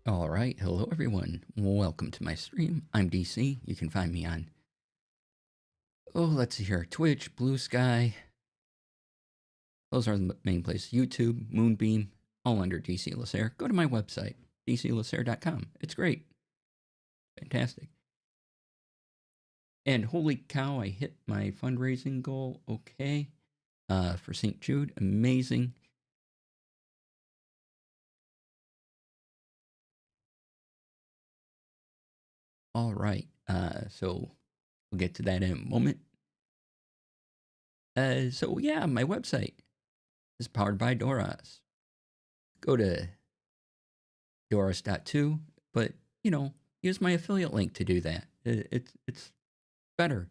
All right, hello everyone. Welcome to my stream. I'm DC. You can find me on, let's see here, Twitch, Blue Sky. Those are the main places. YouTube, Moonbeam, all under DC Lasair. Go to my website, dclasair.com. It's great. Fantastic. And holy cow, I hit my fundraising goal. Okay. For St. Jude. Amazing. All right. So we'll get to that in a moment. So yeah, my website is powered by Doras. Go to Doris.2, but use my affiliate link to do that. It's better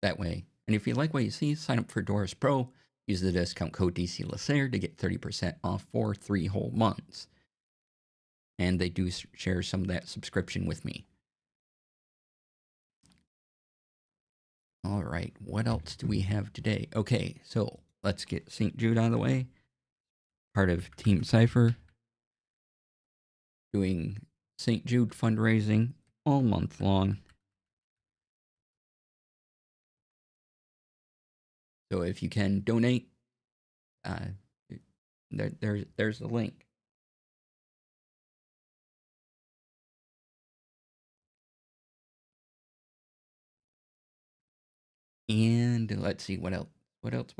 that way. And if you like what you see, sign up for Doris Pro. Use the discount code DC Lasair to get 30% off for 3 whole months. And they do share some of that subscription with me. All right, what else do we have today? Okay, so let's get St. Jude out of the way. Part of Team Cypher. Doing St. Jude fundraising all month long. So if you can donate, there's the link. And let's see what else. What else?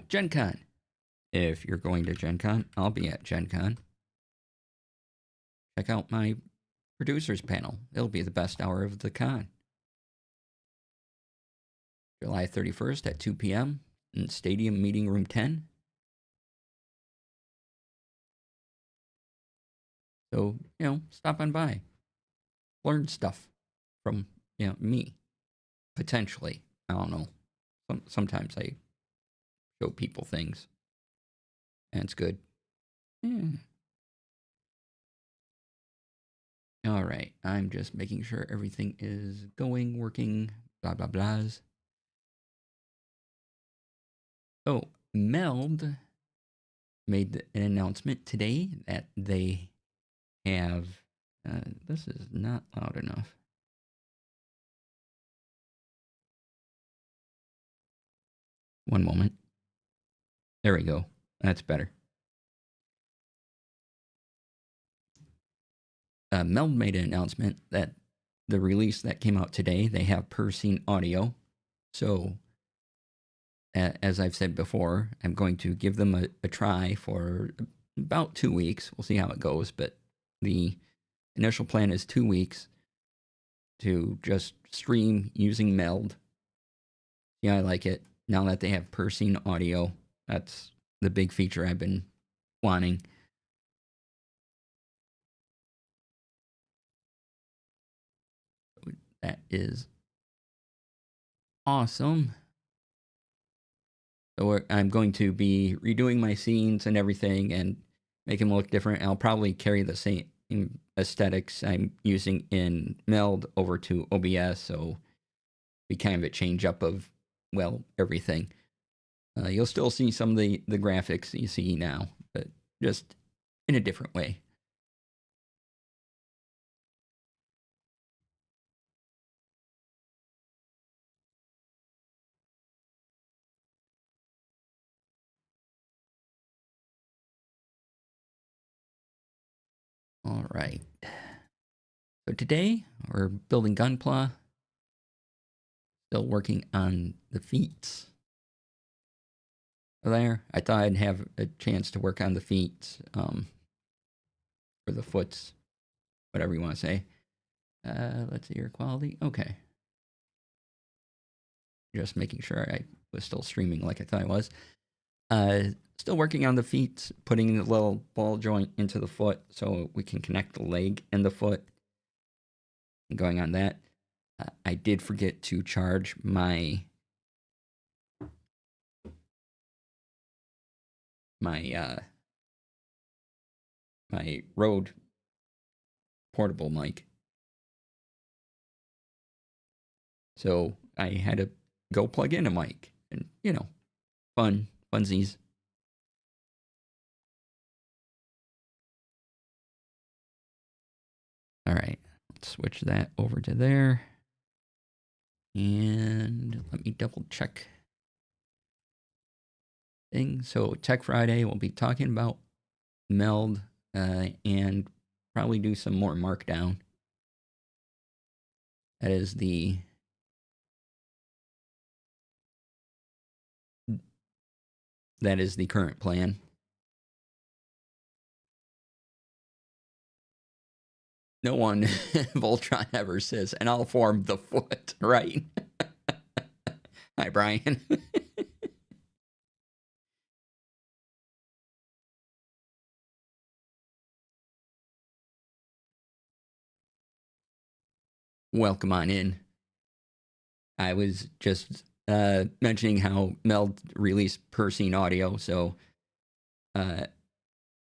Gen Con. If you're going to Gen Con, I'll be at Gen Con. Check out my producers panel. It'll be the best hour of the con. July 31st at 2 p.m. in Stadium Meeting Room 10. So, stop on by. Learn stuff from, me. Potentially. I don't know. Sometimes I show people things. And it's good. Yeah. All right. I'm just making sure everything is going, working, blah, blah, blahs. Oh, Meld made an announcement today that they have. This is not loud enough. One moment. There we go. That's better. Meld made an announcement that the release that came out today, they have per scene audio. So, as I've said before, I'm going to give them a try for about 2 weeks. We'll see how it goes, but the initial plan is 2 weeks to just stream using Meld. Yeah, I like it. Now that they have per scene audio, that's the big feature I've been wanting. That is awesome. So I'm going to be redoing my scenes and everything and make them look different. I'll probably carry the same aesthetics I'm using in Meld over to OBS, so be kind of a change up of, everything. You'll still see some of the graphics you see now, but just in a different way. All right. So today we're building Gunpla. Still working on the feats. There, I thought I'd have a chance to work on the feats, or the foots, whatever you want to say. Let's see your quality. Okay. Just making sure I was still streaming like I thought I was. Still working on the feet, putting the little ball joint into the foot so we can connect the leg and the foot. Going on that. I did forget to charge my my Rode portable mic. So I had to go plug in a mic and, funsies. All right, let's switch that over to there. And let me double check thing. So Tech Friday, we'll be talking about Meld and probably do some more Markdown. That is the current plan. No one Voltron ever says, and I'll form the foot, right? Hi, Brian. Welcome on in. I was just mentioning how Meld released per scene audio, so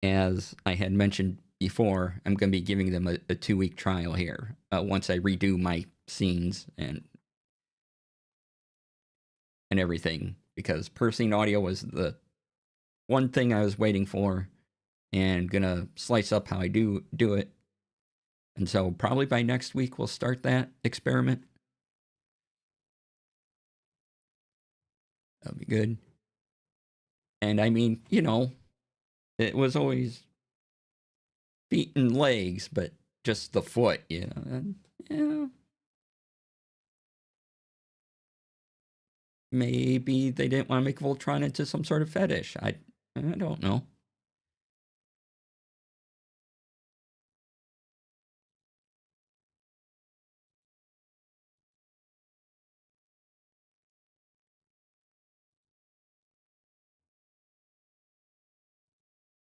as I had mentioned before, I'm going to be giving them a 2-week trial here once I redo my scenes and everything, because per scene audio was the one thing I was waiting for, and gonna slice up how I do it. And so probably by next week we'll start that experiment. That'll be good. And I mean, you know, it was always feet and legs, but just the foot, you know. And, maybe they didn't want to make Voltron into some sort of fetish. I don't know.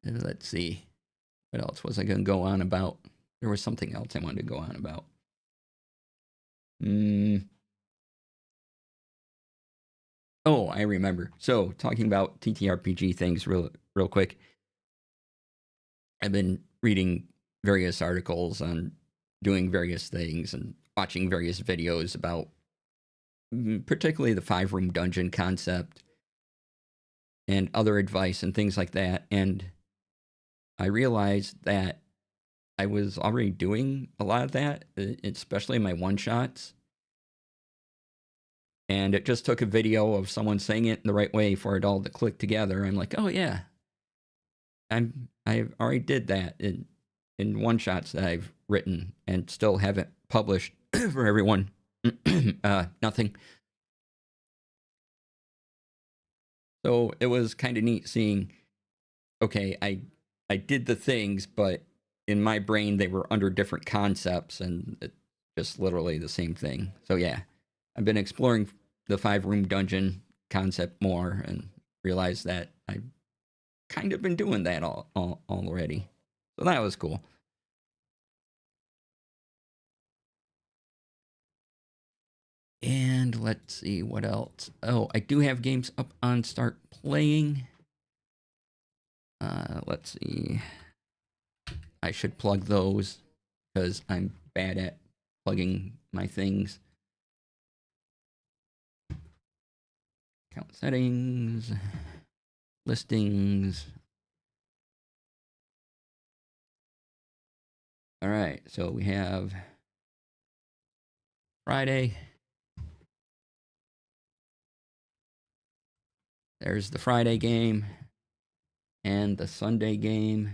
Let's see. What else was I going to go on about? There was something else I wanted to go on about. Oh, I remember. So, talking about TTRPG things real quick. I've been reading various articles on doing various things and watching various videos about particularly the 5-room dungeon concept and other advice and things like that. And I realized that I was already doing a lot of that, especially my one-shots. And it just took a video of someone saying it in the right way for it all to click together. I'm like, oh yeah, I already did that in one-shots that I've written and still haven't published for everyone. Nothing. So it was kind of neat seeing, okay, I did the things, but in my brain they were under different concepts, and it's just literally the same thing. So yeah, I've been exploring the 5-room dungeon concept more and realized that I've kind of been doing that already. So that was cool. And let's see what else. Oh, I do have games up on Start Playing. Let's see. I should plug those because I'm bad at plugging my things. Account settings, listings. All right, so we have Friday. There's the Friday game and the Sunday game.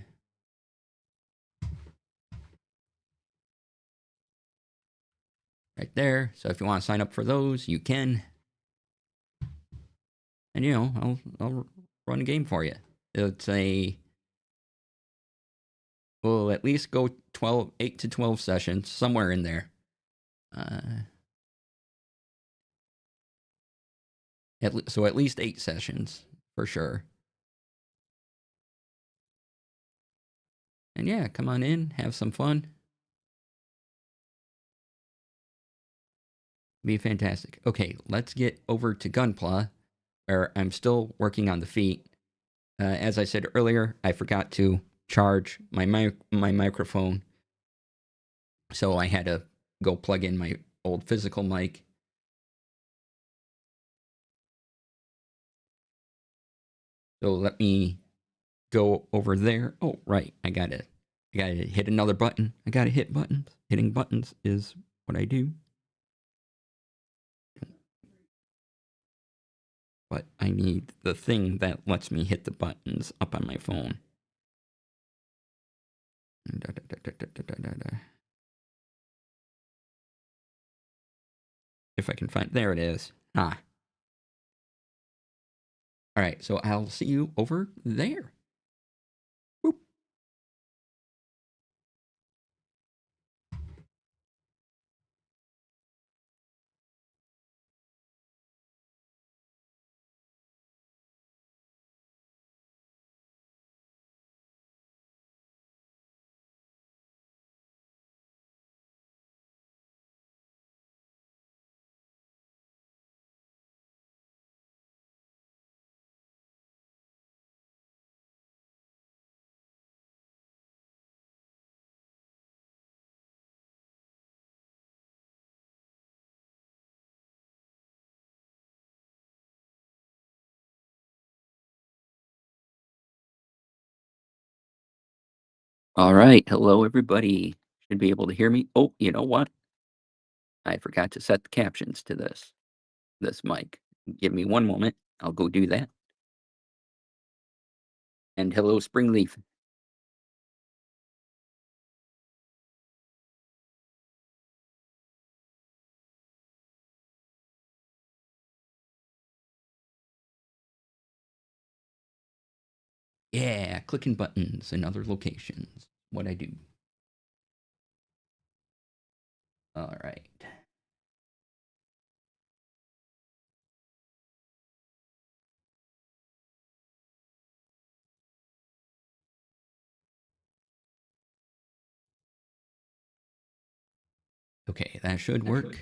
Right there. So if you want to sign up for those, you can. And you know, I'll run a game for you. It's we'll at least go 8 to 12 sessions, somewhere in there. So at least 8 sessions for sure. And yeah, come on in, have some fun. Be fantastic. Okay, let's get over to Gunpla, where I'm still working on the feet. As I said earlier, I forgot to charge my microphone, so I had to go plug in my old physical mic. So let me go over there. Oh, right, I got to I gotta hit another button. I gotta hit buttons. Hitting buttons is what I do. But I need the thing that lets me hit the buttons up on my phone. If I can find, there it is. Ah. All right, so I'll see you over there. Boop. All right, hello everybody. Should be able to hear me. Oh, you know what? I forgot to set the captions to this mic. Give me one moment. I'll go do that. And hello, Springleaf. Yeah, clicking buttons in other locations. What I do. All right. Okay, that should work.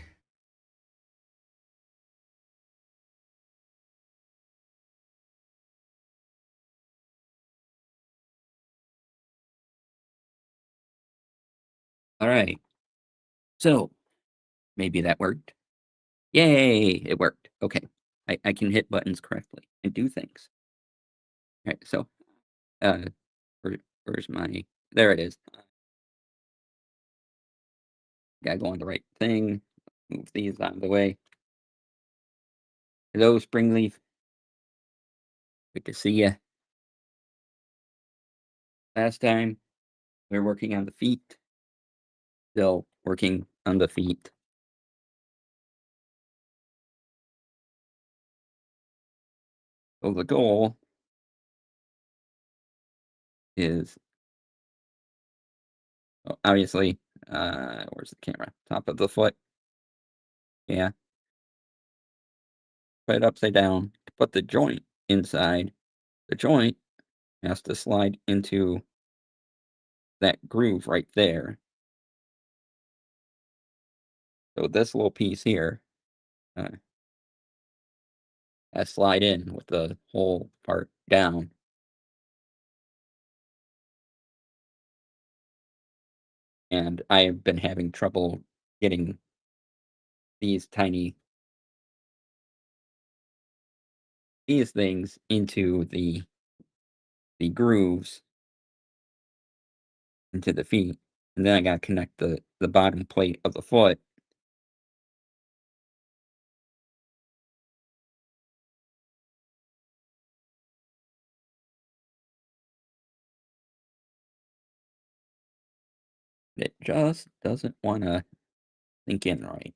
All right. So maybe that worked. Yay, it worked. Okay. I can hit buttons correctly and do things. All right, so uh where's my, there it is. Gotta go on the right thing. Move these out of the way. Hello, Springleaf. Good to see you. Last time we were working on the feet. Still working on the feet. So the goal is obviously, where's the camera? Top of the foot. Yeah. Put it upside down to put the joint inside. The joint has to slide into that groove right there. So this little piece here uh, has slide in with the whole part down. And I've been having trouble getting these things into the grooves into the feet. And then I gotta connect the bottom plate of the foot. It just doesn't wanna sink in right.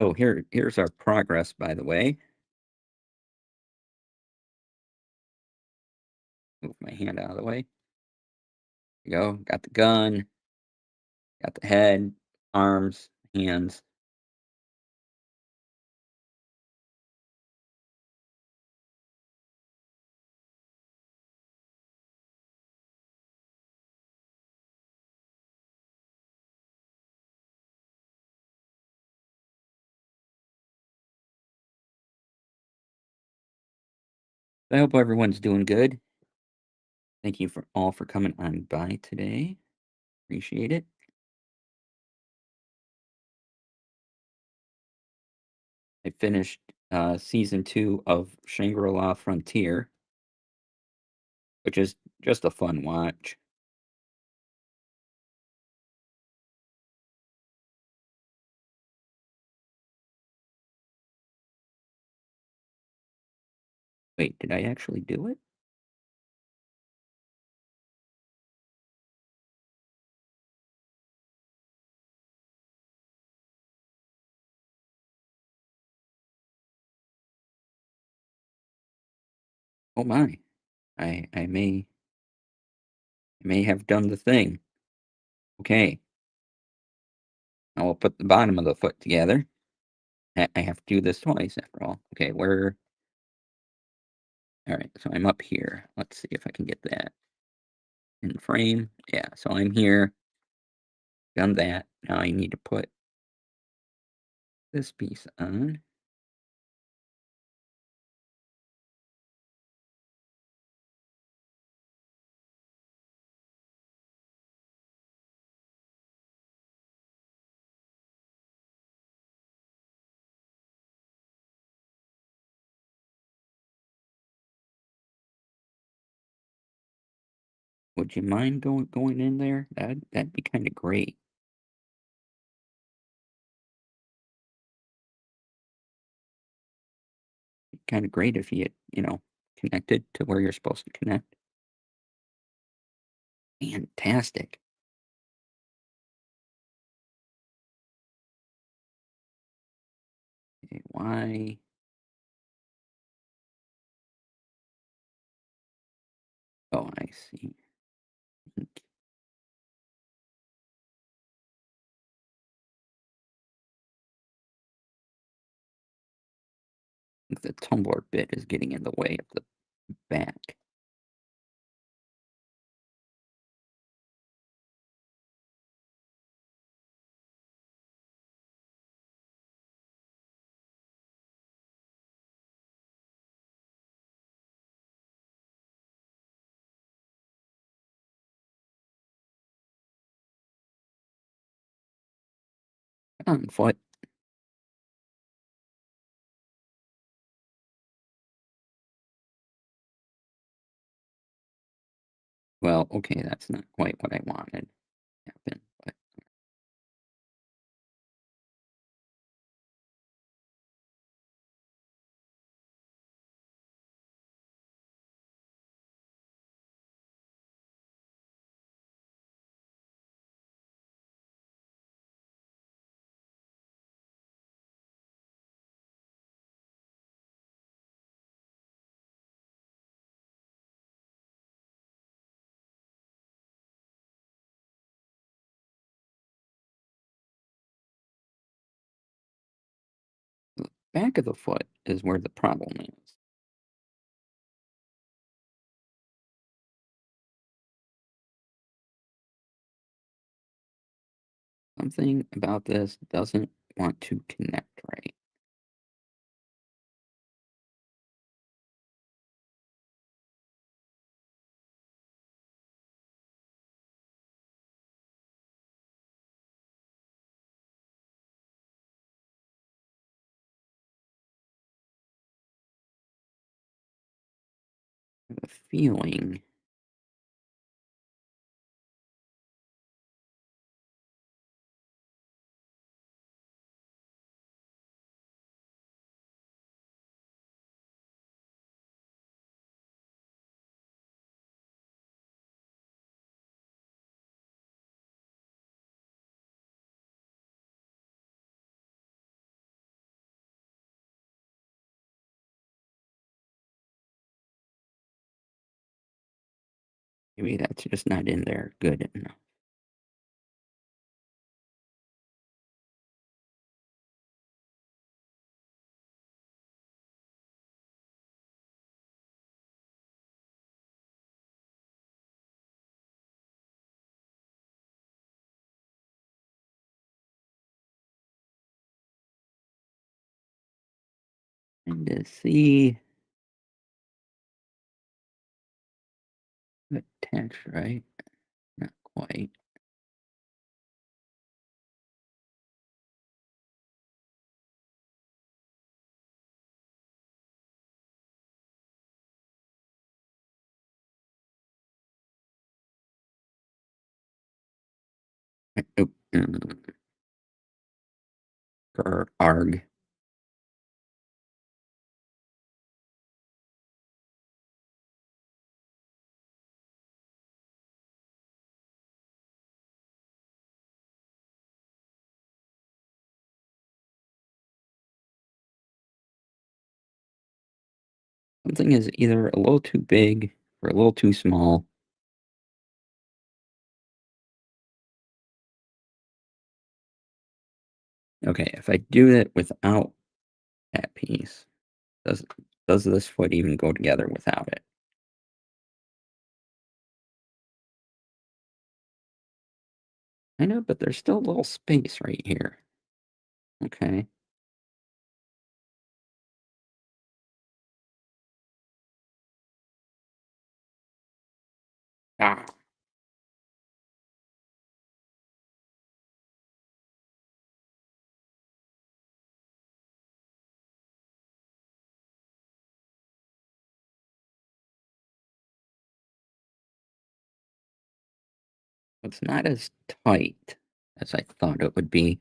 Oh, here's our progress, by the way. Move my hand out of the way. There you go. Got the gun, got the head, arms, hands. I hope everyone's doing good. Thank you for all for coming on by today. Appreciate it. I finished season 2 of Shangri-La Frontier, which is just a fun watch. Wait, did I actually do it? Oh my. I may have done the thing. Okay. Now we'll put the bottom of the foot together. I have to do this twice after all. Okay, where all right, so I'm up here. Let's see if I can get that in frame. Yeah, so I'm here, done that. Now I need to put this piece on. Would you mind going in there? That'd be kind of great. Kind of great if you connected to where you're supposed to connect. Fantastic. Okay, why? Oh, I see. Think the tumbler bit is getting in the way of the back. On foot. Well, okay, that's not quite what I wanted to happen, but the back of the foot is where the problem is. Something about this doesn't want to connect right. I have a feeling maybe that's just not in there good enough. And to see attached right, not quite. Oh, arg. Something is either a little too big or a little too small. Okay, if I do it without that piece, does does this foot even go together without it? I know, but there's still a little space right here. Okay. Ah, it's not as tight as I thought it would be.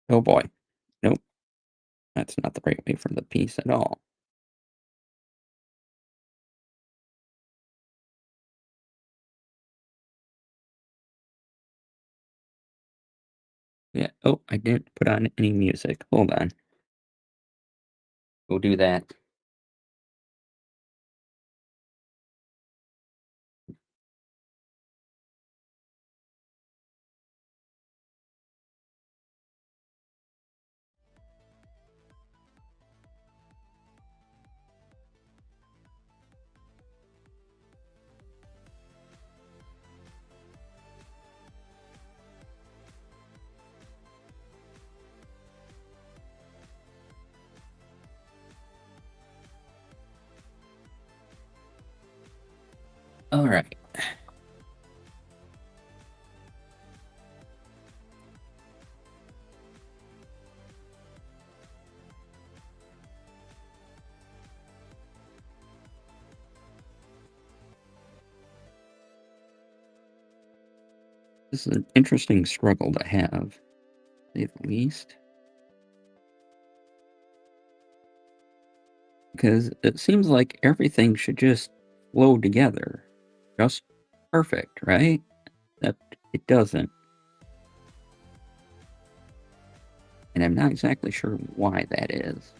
Oh boy. Nope, that's not the right way for the piece at all. Yeah. Oh, I didn't put on any music. Hold on. We'll do that. All right. This is an interesting struggle to have, to say the least, because it seems like everything should just flow together, just perfect, right? That it doesn't, and I'm not exactly sure why that is.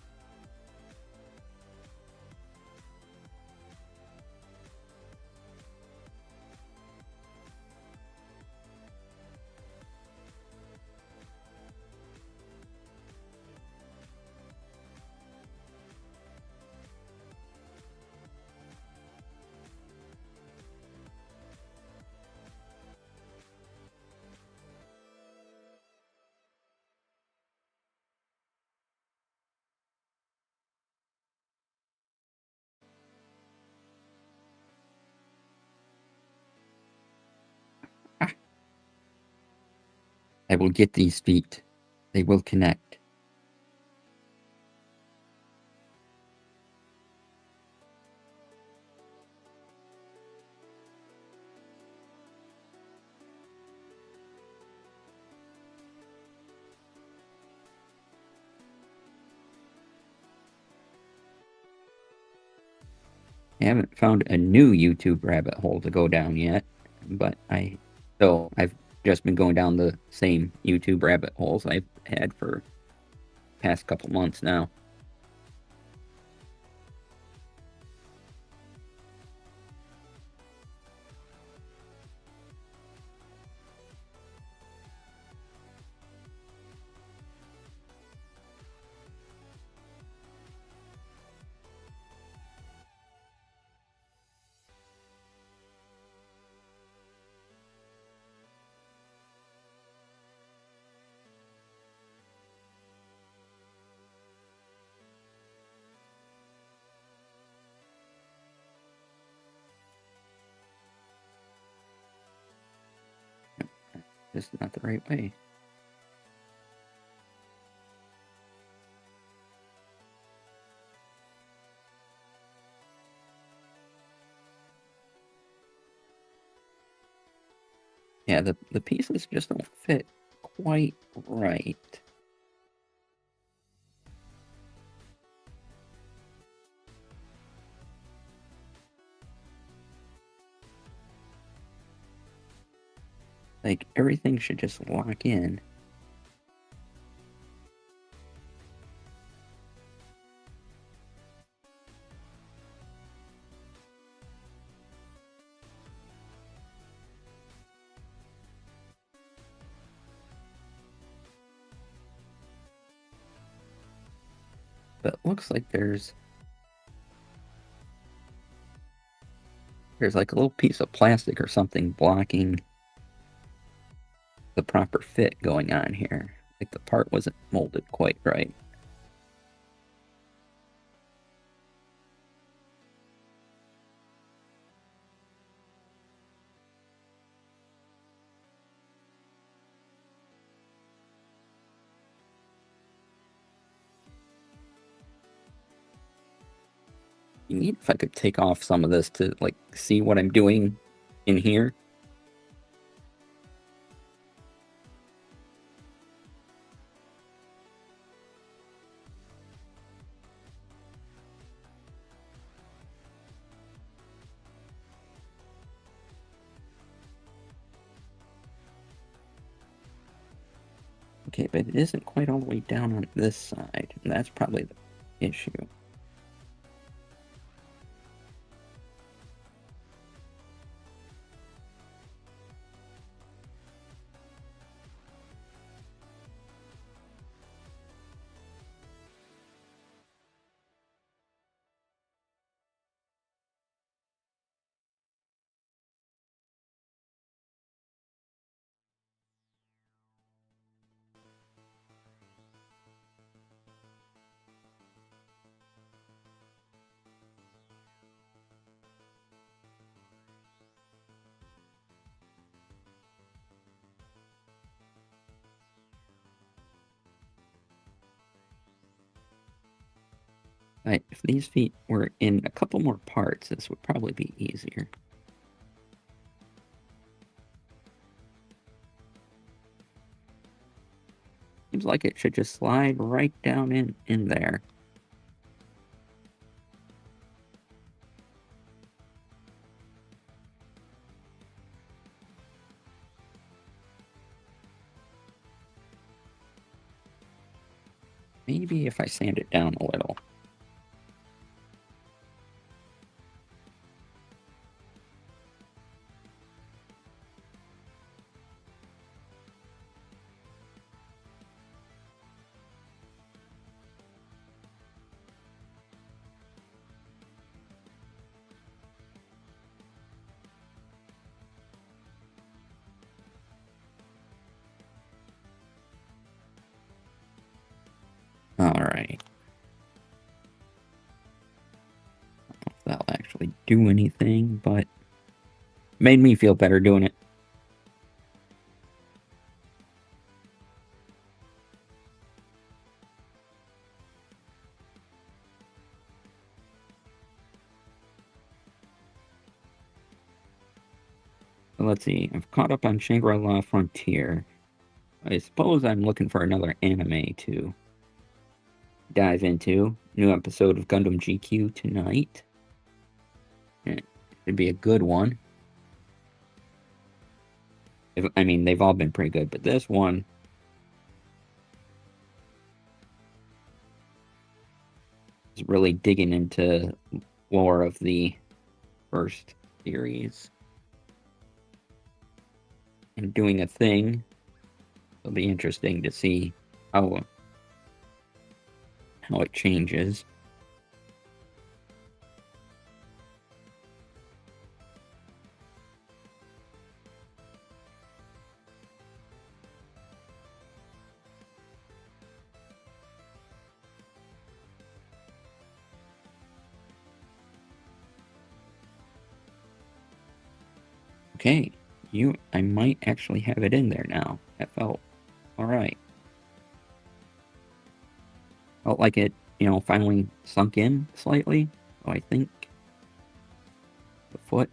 Ah, I will get these feet. They will connect. I haven't found a new YouTube rabbit hole to go down yet, but I've just been going down the same YouTube rabbit holes I've had for past couple months now. Just not the right way. Yeah, the pieces just don't fit quite right. Like, everything should just lock in. But it looks like there's like a little piece of plastic or something blocking the proper fit going on here. Like the part wasn't molded quite right. Neat if I could take off some of this to like see what I'm doing in here. Okay, but it isn't quite all the way down on this side, and that's probably the issue. Right, if these feet were in a couple more parts, this would probably be easier. Seems like it should just slide right down in there. Maybe if I sand it down a little. Alright. If that'll actually do anything, but made me feel better doing it. So let's see, I've caught up on Shangri-La Frontier. I suppose I'm looking for another anime to dive into. New episode of Gundam GQ tonight. It should be a good one. I mean, they've all been pretty good, but this one is really digging into lore of the first series and doing a thing. It'll be interesting to see how it changes. Okay, I might actually have it in there now. That felt alright. Felt like it, finally sunk in slightly. So I think the foot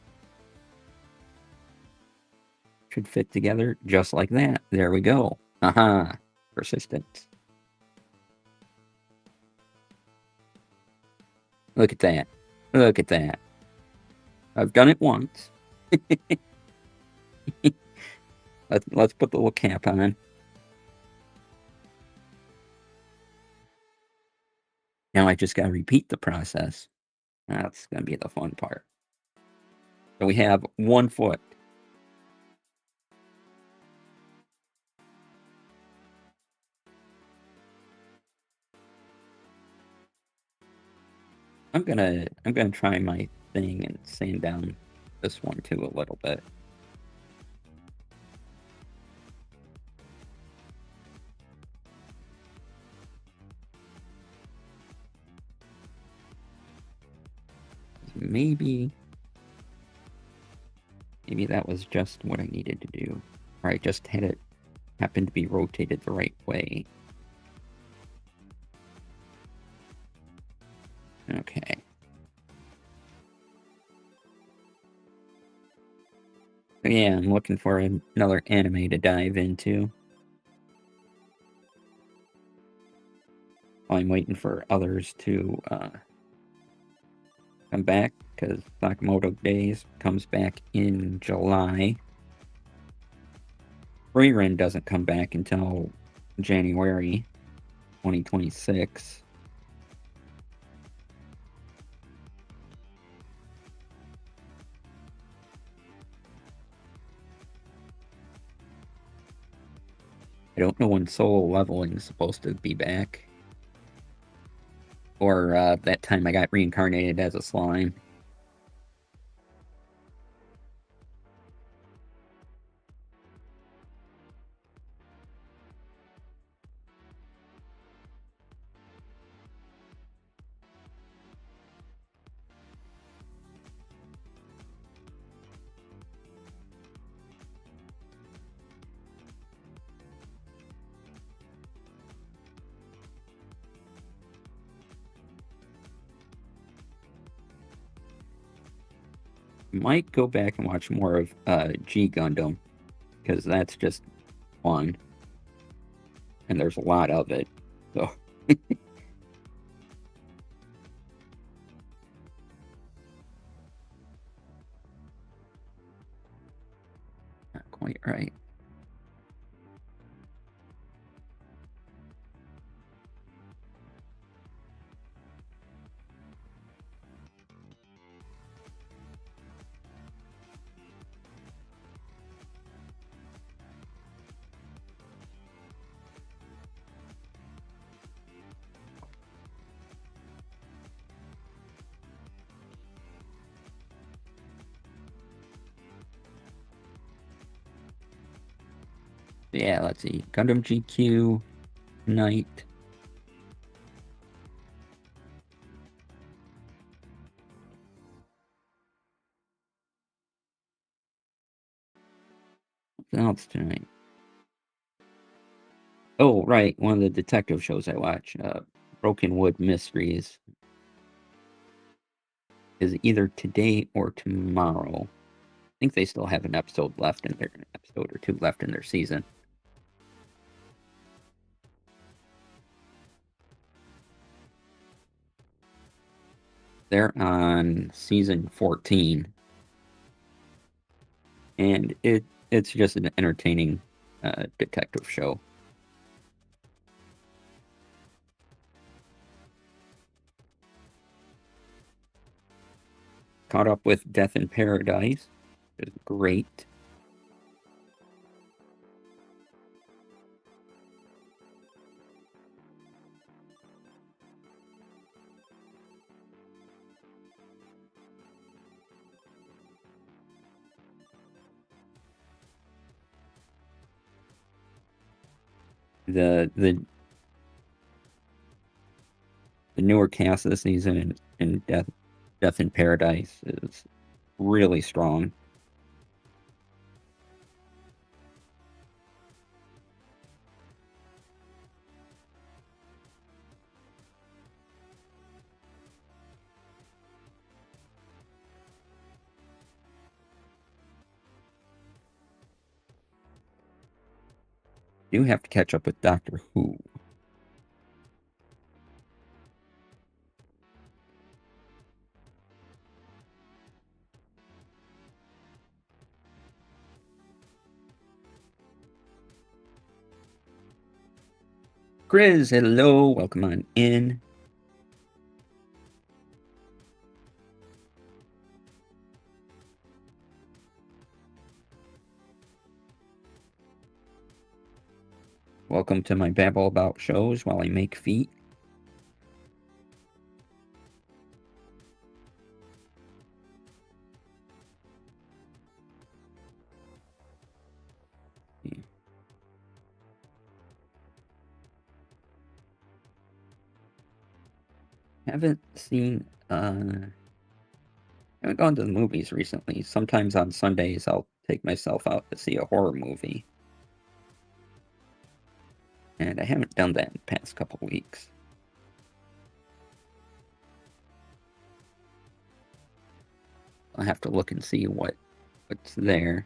should fit together just like that. There we go. Aha! Persistence. Look at that. Look at that. I've done it once. Let's put the little cap on. Now I just gotta repeat the process. That's gonna be the fun part. So we have one foot. I'm gonna try my thing and sand down this one too a little bit. Maybe that was just what I needed to do. Or I just had it happen to be rotated the right way. Okay. So yeah, I'm looking for another anime to dive into. While I'm waiting for others to come back, because Sakamoto Days comes back in July. Frieren doesn't come back until January 2026. I don't know when Solo Leveling is supposed to be back. Or that time I got reincarnated as a slime. Might go back and watch more of G Gundam, because that's just fun. And there's a lot of it. So not quite right. Yeah, let's see. Gundam GQ, Night. What else tonight? Oh, right, one of the detective shows I watch, Broken Wood Mysteries, is either today or tomorrow. I think they still have an episode or two left in their season. They're on season 14, and it's just an entertaining detective show. Caught up with Death in Paradise, which is great. The newer cast this season in Death in Paradise is really strong. do have to catch up with Doctor Who. Grizz, hello, welcome on in. Welcome to my babble about shows while I make feet. Haven't seen, haven't gone to the movies recently. Sometimes on Sundays I'll take myself out to see a horror movie. And I haven't done that in the past couple weeks. I'll have to look and see what's there.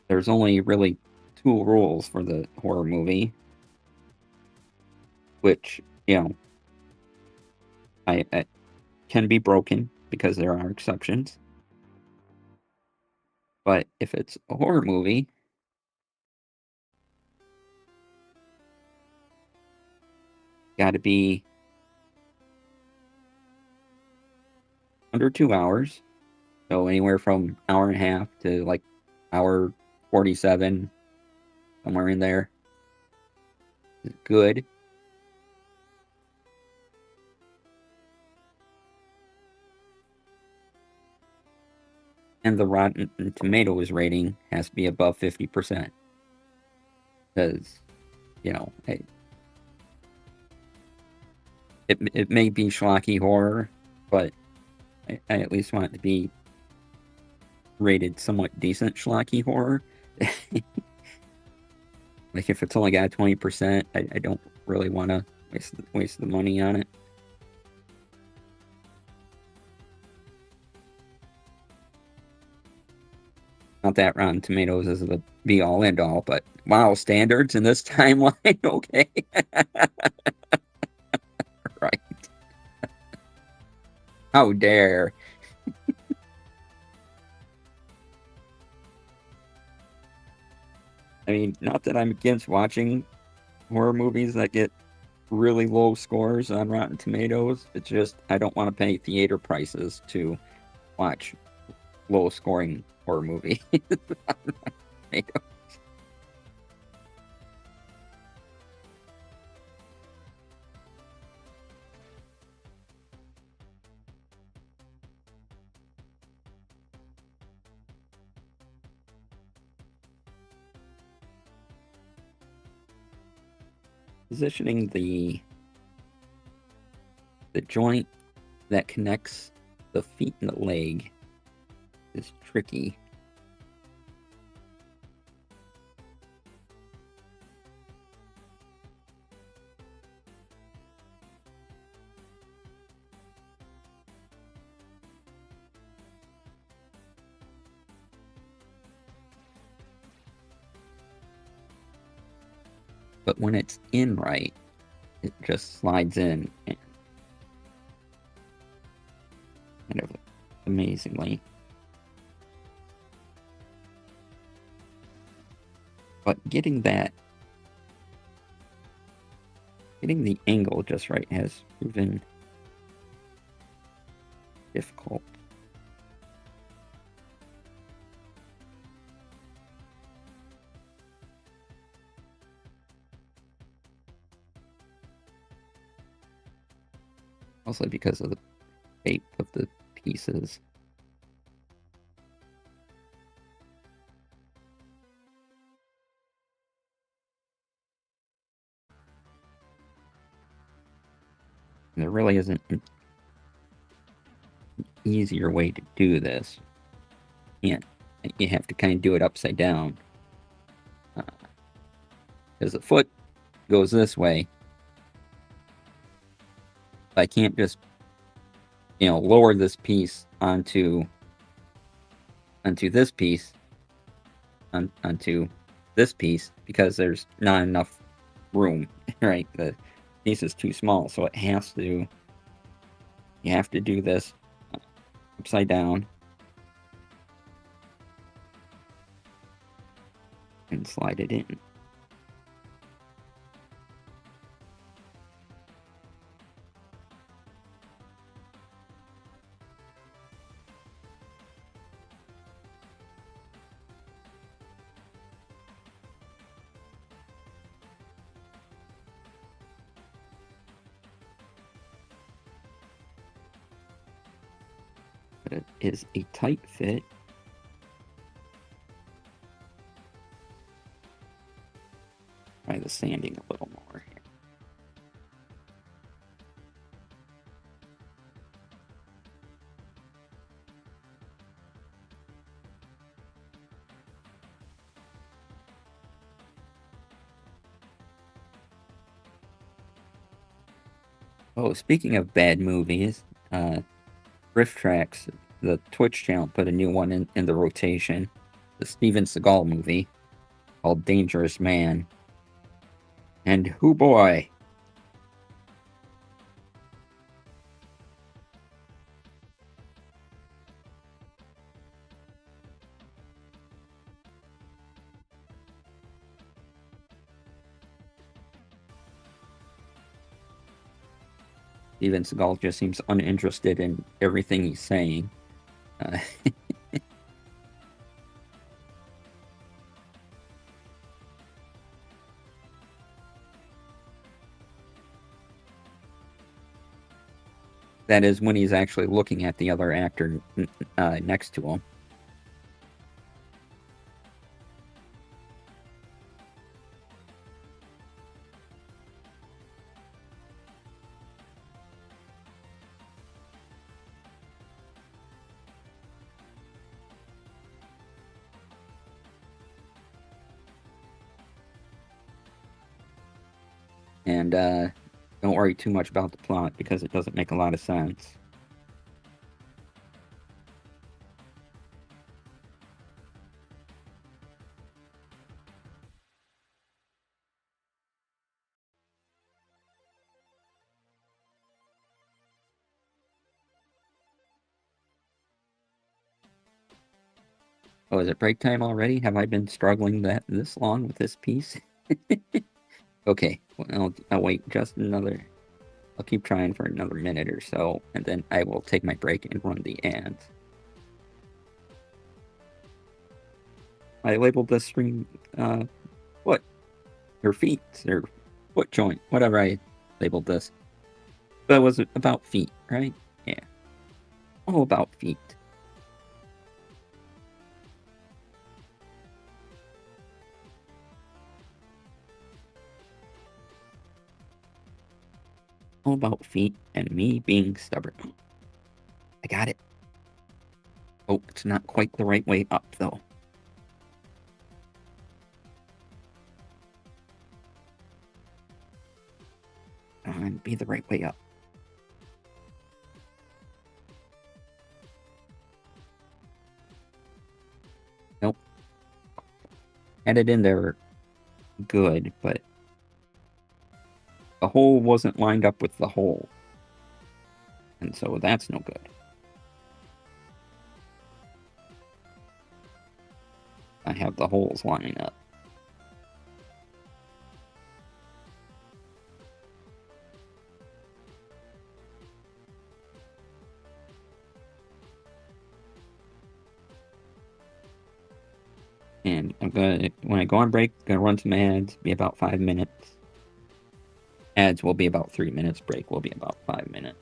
There's only really 2 rules for the horror movie, which, you know, I can be broken because there are exceptions. But if it's a horror movie, gotta be under 2 hours. So anywhere from hour and a half to like hour 47, somewhere in there is good. And the Rotten Tomatoes rating has to be above 50%. Because, you know, it may be schlocky horror, but I at least want it to be rated somewhat decent schlocky horror. Like if it's only got 20%, I don't really want to waste the money on it. Not that Rotten Tomatoes is the be all end all, but wow, standards in this timeline, okay. Right. How dare. I mean, not that I'm against watching horror movies that get really low scores on Rotten Tomatoes. It's just I don't want to pay theater prices to watch low scoring horror movie. Positioning the joint that connects the feet and the leg is tricky. But when it's in right, it just slides in and kind of amazingly. But getting the angle just right has proven difficult. Mostly because of the shape of the pieces. And there really isn't an easier way to do this. You have to kind of do it upside down. Because the foot goes this way. I can't just, lower this piece onto this piece onto this piece because there's not enough room, right? The piece is too small, so you have to do this upside down and slide it in. But it is a tight fit. Try the sanding a little more here. Oh, speaking of bad movies, Riff Tracks, the Twitch channel, put a new one in the rotation. The Steven Seagal movie called Dangerous Man. And hoo boy! Steven Seagal just seems uninterested in everything he's saying. That is when he's actually looking at the other actor next to him. And don't worry too much about the plot because it doesn't make a lot of sense. Oh, is it break time already? Have I been struggling this long with this piece? Okay, well, I'll wait just another... I'll keep trying for another minute or so, and then I will take my break and run the ads. I labeled this stream, foot, or feet, or foot joint, whatever I labeled this. But it was about feet, right? Yeah. All about feet. All about feet and me being stubborn. I got it. Oh, it's not quite the right way up, though. And be the right way up. Nope. Had it in there good, but the hole wasn't lined up with the hole. And so that's no good. I have the holes lining up. And when I go on break, I'm gonna run some ads, be about 5 minutes. Ads will be about 3 minutes, break will be about 5 minutes.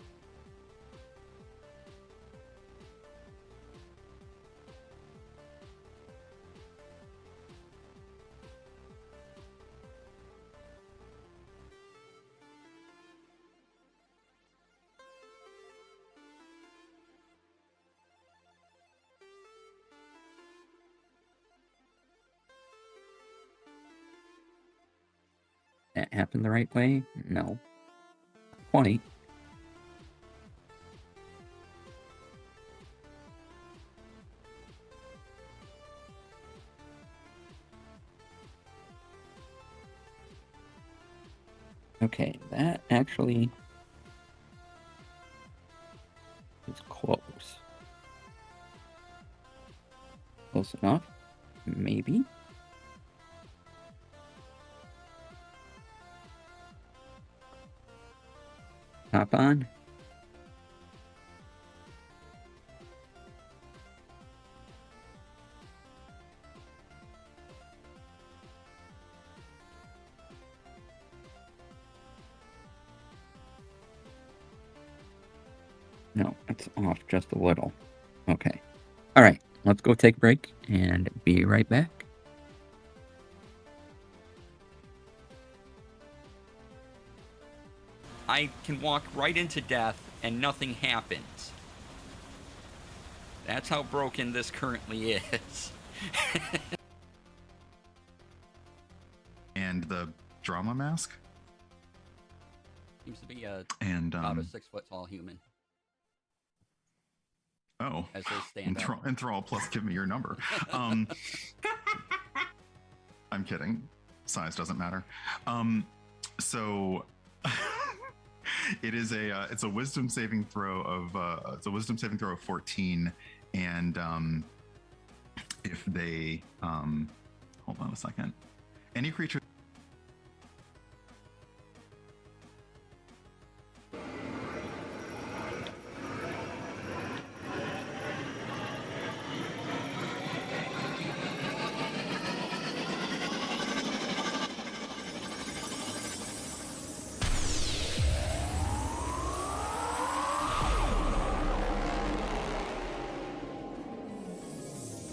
That happened the right way? No. Not quite. Okay, that actually is close. Close enough? Maybe? Hop on. No, it's off just a little. Okay. All right, let's go take a break and be right back. I can walk right into death and nothing happens. That's how broken this currently is. And the drama mask? Seems to be about a 6 foot tall human. Oh, as they stand up. Enthrall, plus give me your number. I'm kidding. Size doesn't matter. So it's a wisdom saving throw of 14, and if they hold on a second, any creature.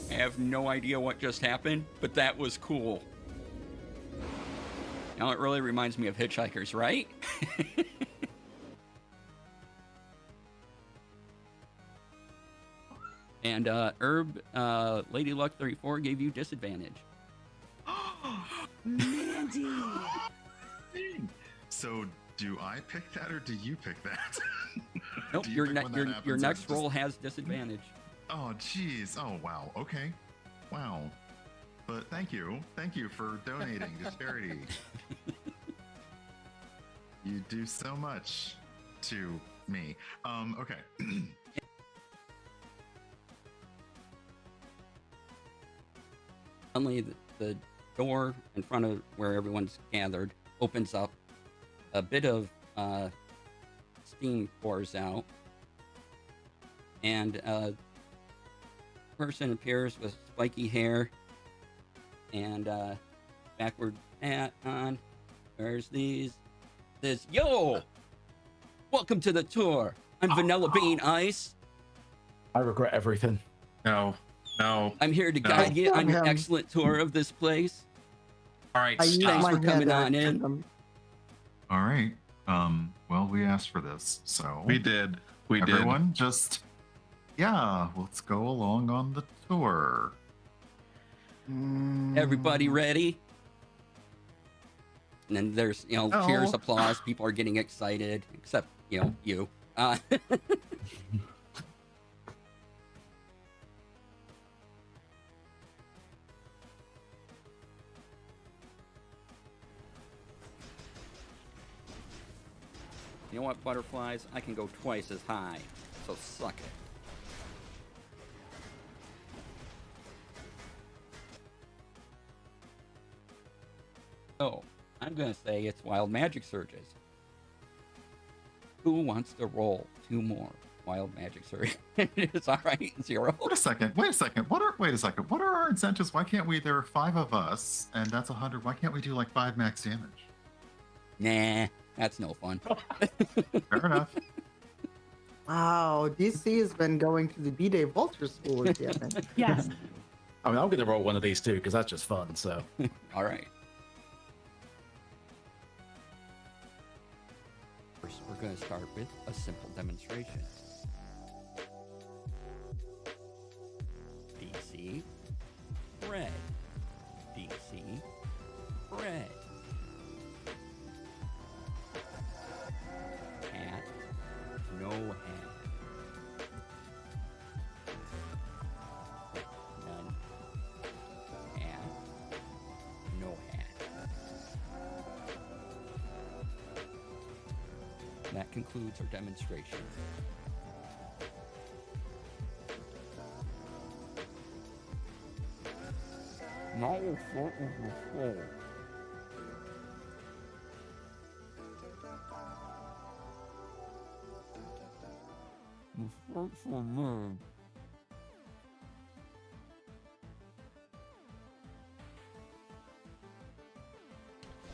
I have no idea what just happened, but that was cool. Now it really reminds me of Hitchhikers, right? And Herb, Lady Luck 34 gave you disadvantage. Mandy! So do I pick that or do you pick that? Nope, your next roll has disadvantage. Oh, jeez. Oh, wow. Okay. Wow. But thank you. Thank you for donating to charity. You do so much to me. Okay. Suddenly, the door in front of where everyone's gathered opens up. A bit of steam pours out. And a person appears with spiky hair and backward hat on. There's these. Says, "Yo! Welcome to the tour. I'm Vanilla Bean Ice. I regret everything. No. I'm here to guide you on an excellent tour of this place. All right, Thanks for coming on in." All right. Well, we asked for this, so We did. Everyone just, let's go along on the tour. Everybody ready? And then there's, cheers, applause. People are getting excited, except, you. You know what, butterflies? I can go twice as high, so suck it. So, I'm going to say it's wild magic surges. Who wants to roll 2 more wild magic surges? It's all right, 0. Wait a second. Wait a second. What are our incentives? Why can't we? There are 5 of us, and that's 100. Why can't we do like 5 max damage? Nah, that's no fun. Fair enough. Wow, DC has been going to the B-Day Vulture School again. Yes. I mean, I'm going to roll one of these too because that's just fun. So, all right. First, we're going to start with a simple demonstration. DC, red. DC, red. Hat, no hat. None. Hat, no hat. that concludes our demonstration. Now we're starting to flow.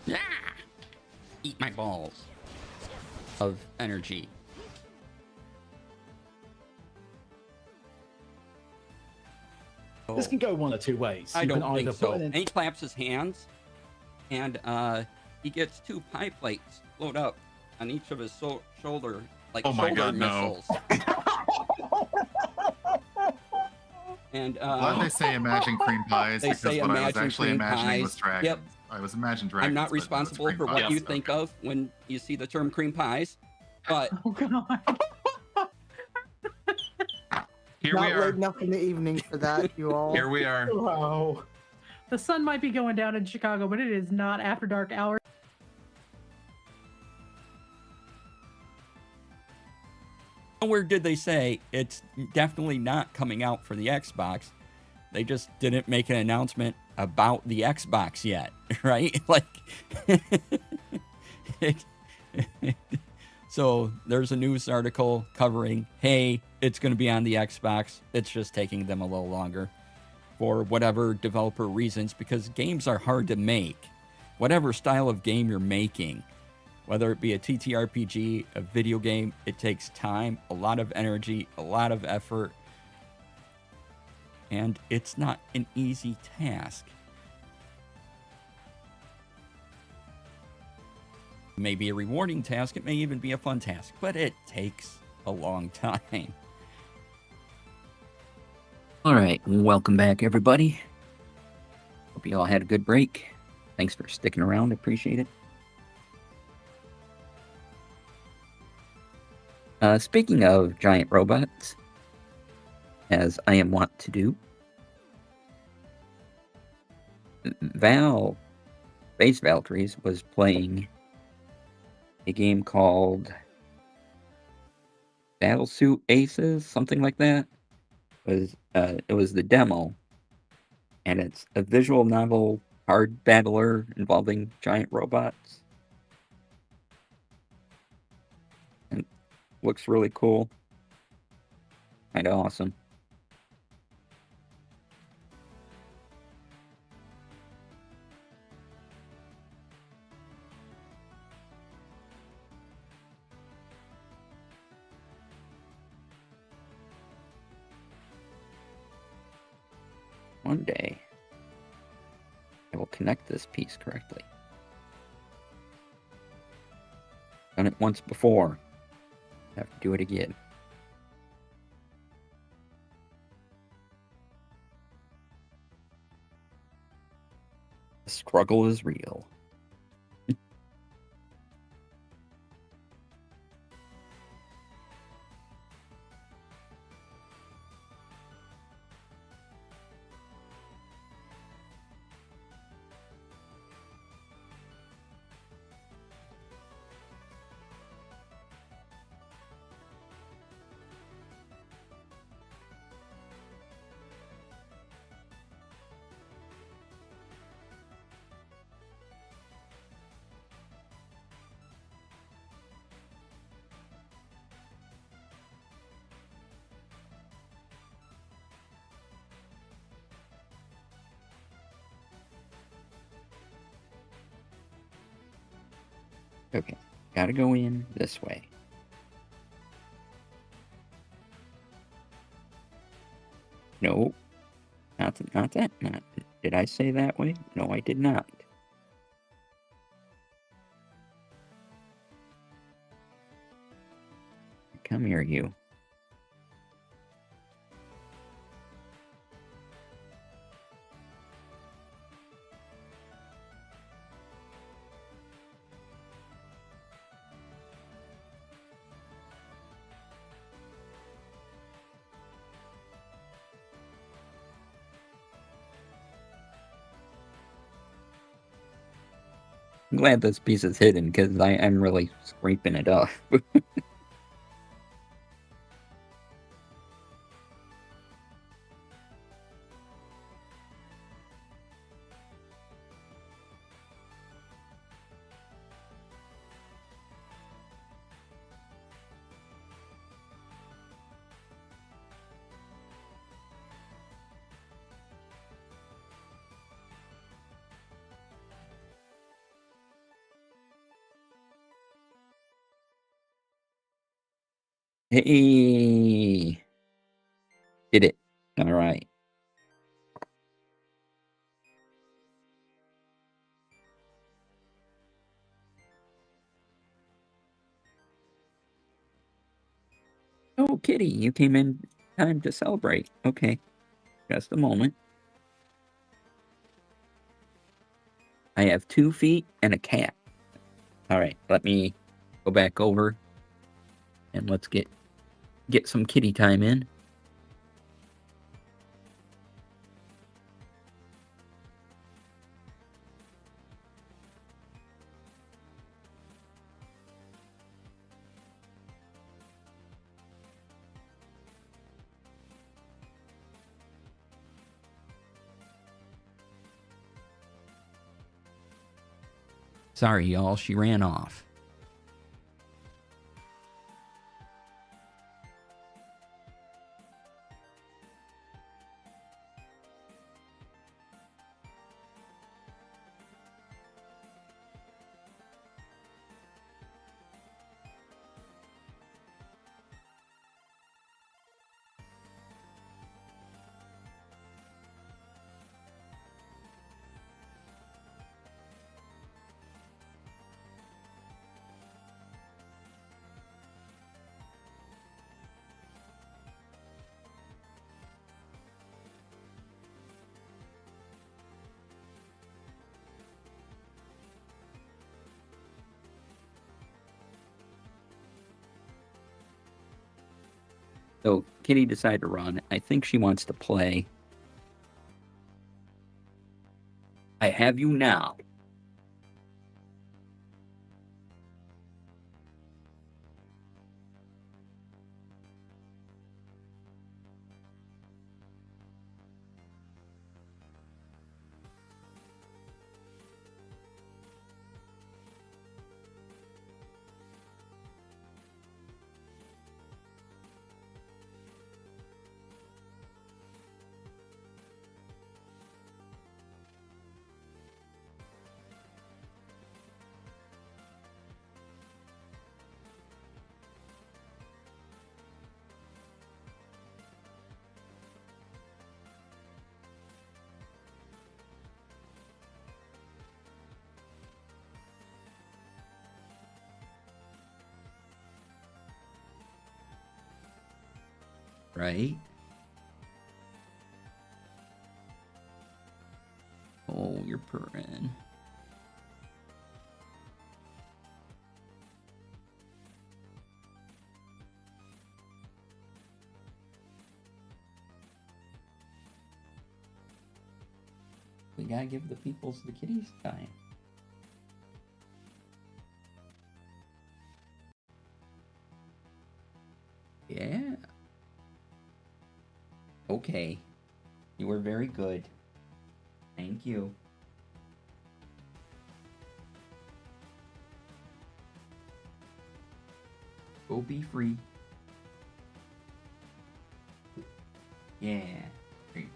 Yeah! Eat my balls of energy. This can go one of two ways. I You can don't think either so. put it in- And he claps his hands, and he gets 2 pie plates float up on each of his shoulder, like Oh my shoulder God, no. missiles. And Glad they say imagine cream pies, they because say what I was imagine actually cream imagining was pies. dragons. Yep. I was imagining dragons. I'm not but no, it's responsible cream for what pies. you think Okay. of when you see the term cream pies, but Oh god. Here Not we late are. enough in the evening for that, you all. Here we are. Wow. The sun might be going down in Chicago, but it is not after dark hours. nowhere did they say it's definitely not coming out for the Xbox. They just didn't make an announcement about the Xbox yet, right? Like, so there's a news article covering, hey, it's going to be on the Xbox. It's just taking them a little longer for whatever developer reasons, because games are hard to make. Whatever style of game you're making, whether it be a TTRPG, a video game, it takes time, a lot of energy, a lot of effort, and it's not an easy task. It may be a rewarding task, it may even be a fun task, but it takes a long time. All right, welcome back, everybody. Hope you all had a good break. Thanks for sticking around, appreciate it. Speaking of giant robots, as I am wont to do, Base Valkyries was playing a game called Battlesuit Aces, something like that. It was the demo, and it's a visual novel hard battler involving giant robots. And looks really cool. Kinda awesome. One day, I will connect this piece correctly. Done it once before. Have to do it again. The struggle is real. Okay, gotta go in this way. No, not that. Did I say that way? No, I did not. Come here, you. I'm glad this piece is hidden because I'm really scraping it up. Hey! Did it. Alright. Oh, Kitty, you came in time to celebrate. Okay. Just a moment. I have 2 feet and a cat. Alright, let me go back over and let's get some kitty time in. Sorry, y'all, she ran off. So Kitty decided to run. I think she wants to play. I have you now. Right? Oh, you're purring. We gotta give the peoples the kitties time. Yeah. Okay. You were very good. Thank you. Go be free. Yeah. There you go.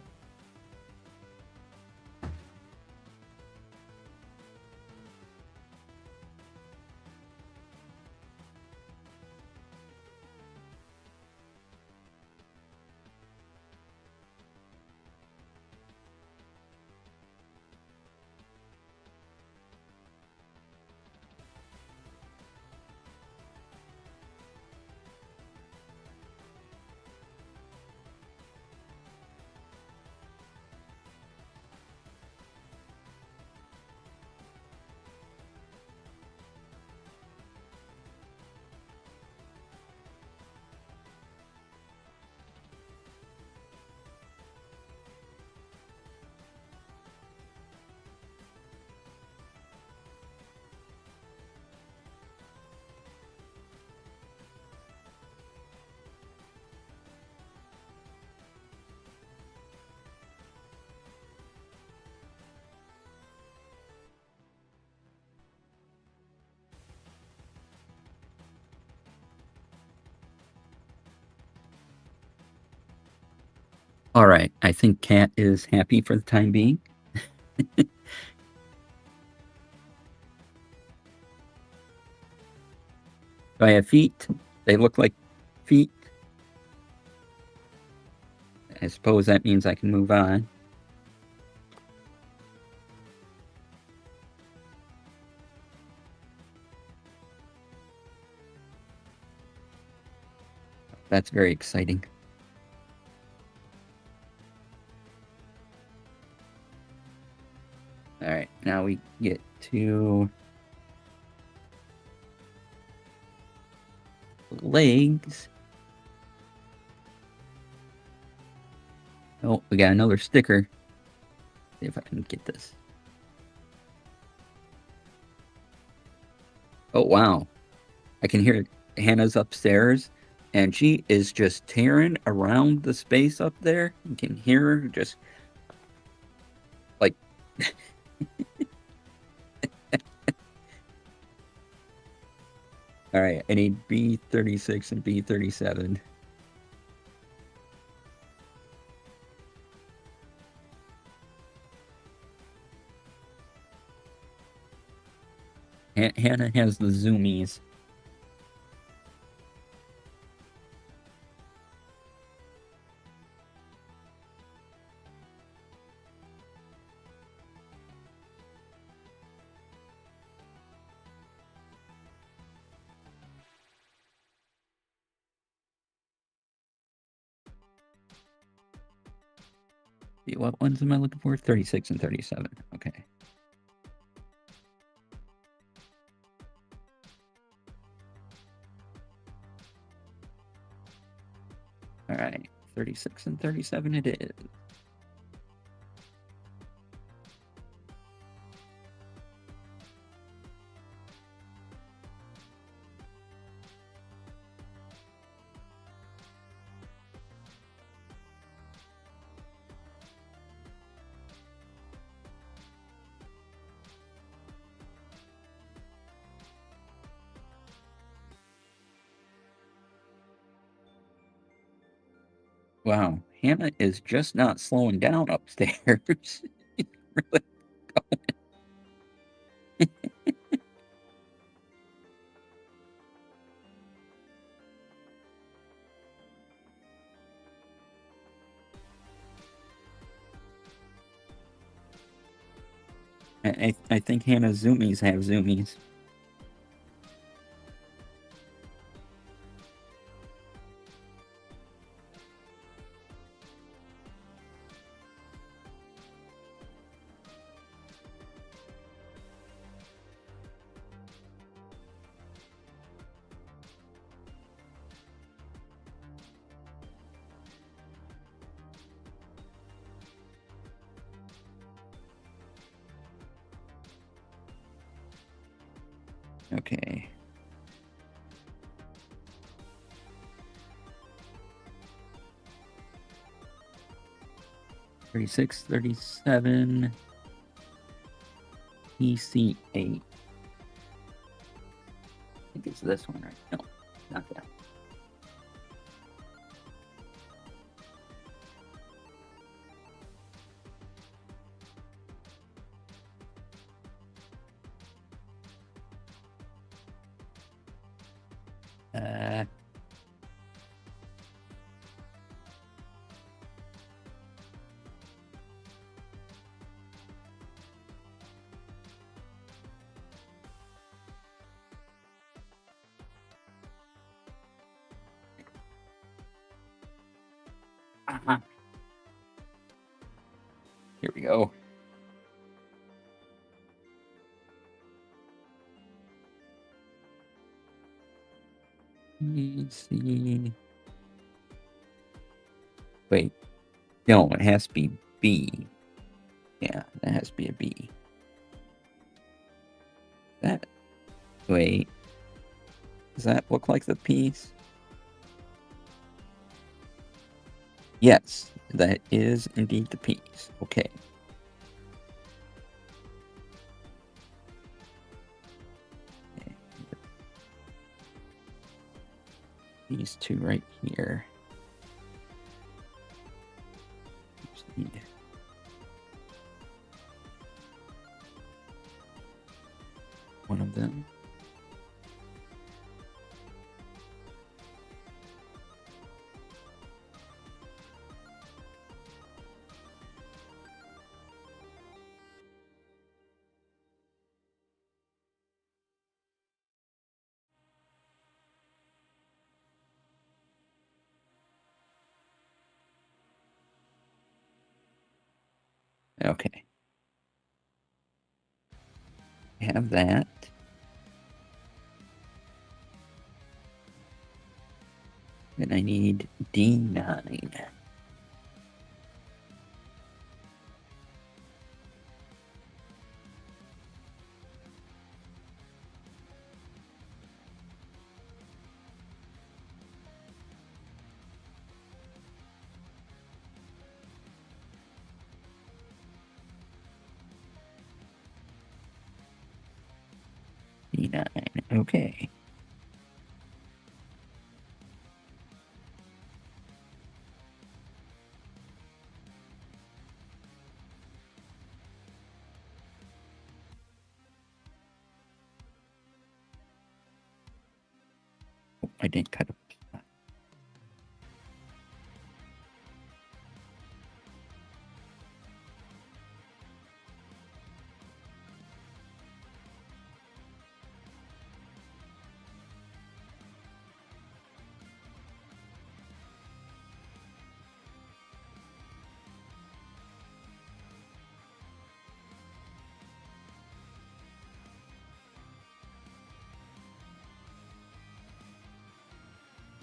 All right, I think Cat is happy for the time being. Do I have feet? They look like feet. I suppose that means I can move on. That's very exciting. All right, now we get to legs. Oh, we got another sticker. See if I can get this. Oh, wow. I can hear Hannah's upstairs, and she is just tearing around the space up there. You can hear her just like. All right, I need B36 and B37. Hannah has the zoomies. What ones am I looking for? 36 and 37. Okay. All right. 36 and 37 it is. Wow, Hannah is just not slowing down upstairs. Really I think Hannah's zoomies have zoomies. Okay. $36, $37, PC8. I think it's this one, right? No, not that. Uh, Here we go. Let's see. Wait. No, it has to be B. Yeah, that has to be a B. That. Wait. Does that look like the piece? Yes, that is indeed the piece. Okay. These two right here. Just need one of them. Okay. Have that. Then I need D9. D9. Okay. Oh, I didn't cut it.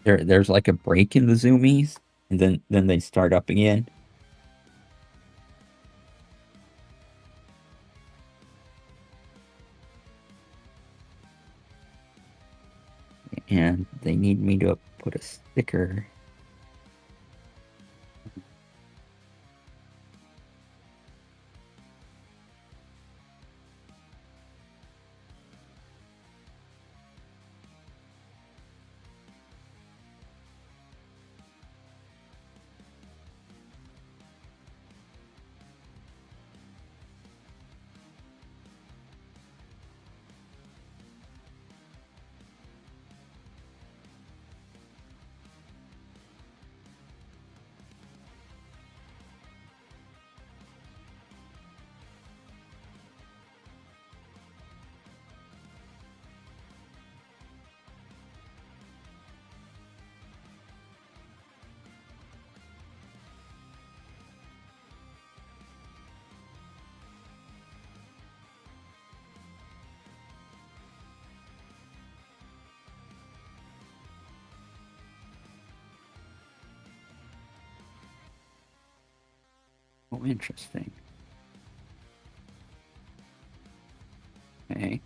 There's like a break in the zoomies, and then they start up again. And they need me to put a sticker. Oh, interesting. Okay.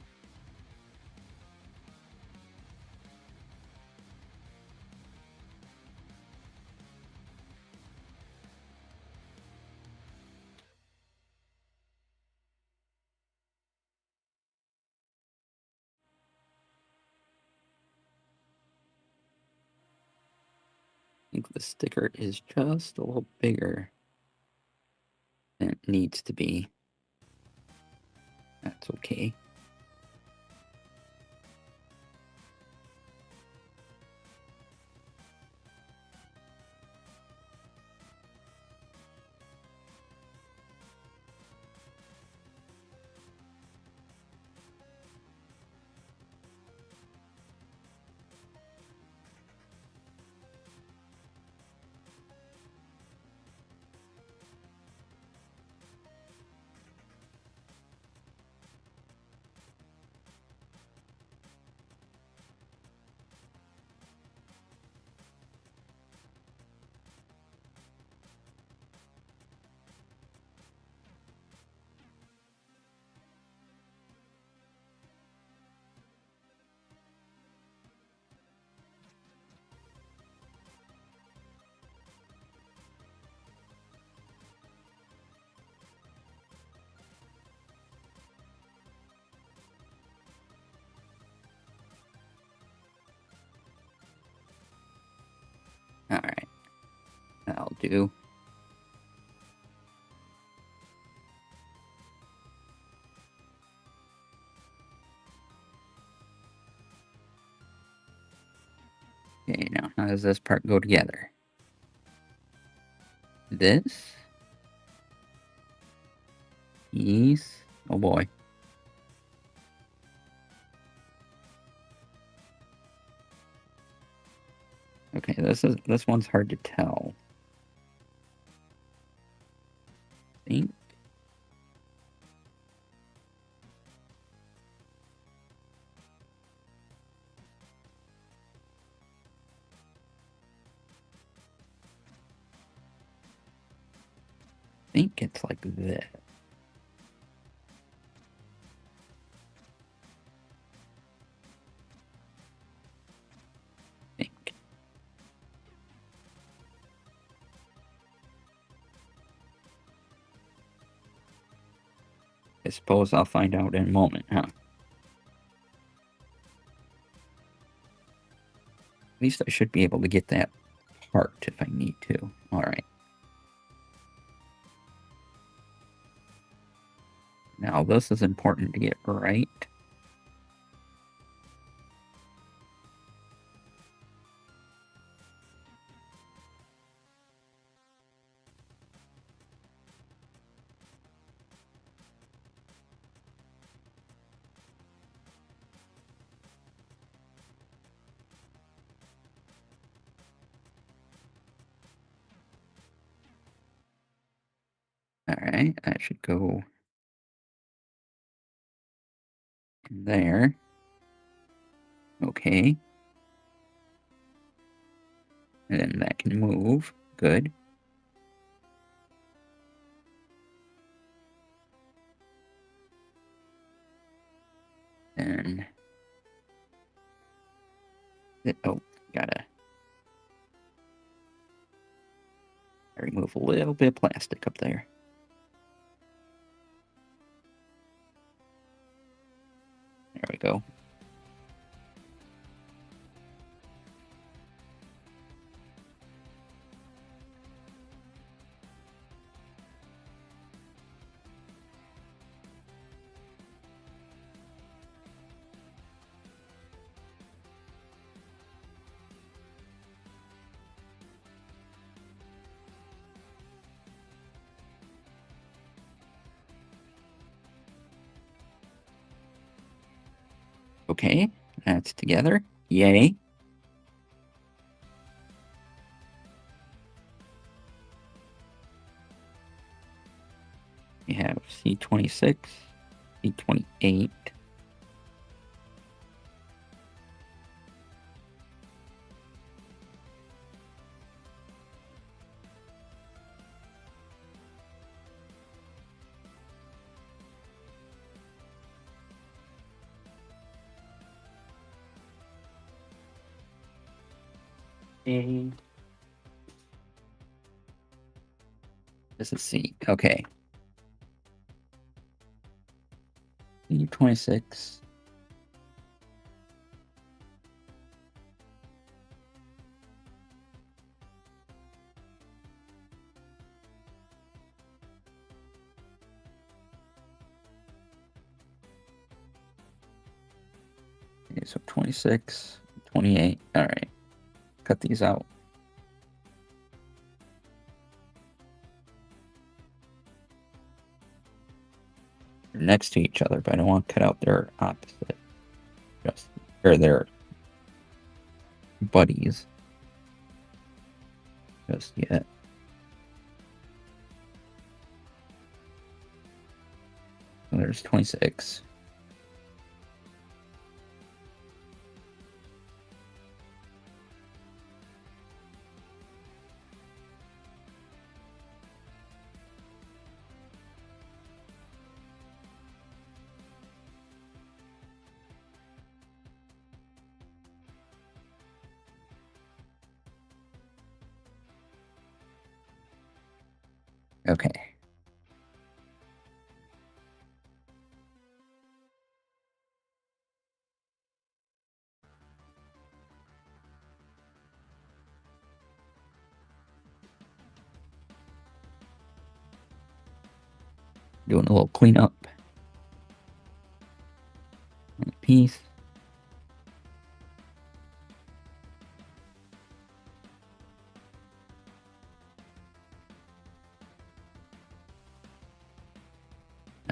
I think the sticker is just a little bigger than it needs to be. That's okay. All right. That'll do. does this part go together? This? These? Oh boy. Okay, this one's hard to tell. Think. Think it's like this. Think. I suppose I'll find out in a moment, huh? At least I should be able to get that part if I need to. Alright. Now this is important to get right. Alright, that should go in there. Okay. And then that can move. Good. And oh, gotta remove a little bit of plastic up there. There we go. Okay, that's together. Yay. We have C26, C28. This is C. Okay. C26. Okay, so 26, 28. All right. Cut these out. They're next to each other, but I don't want to cut out their opposite. Or their buddies. Just yet. So there's 26. Okay. Doing a little cleanup. Piece.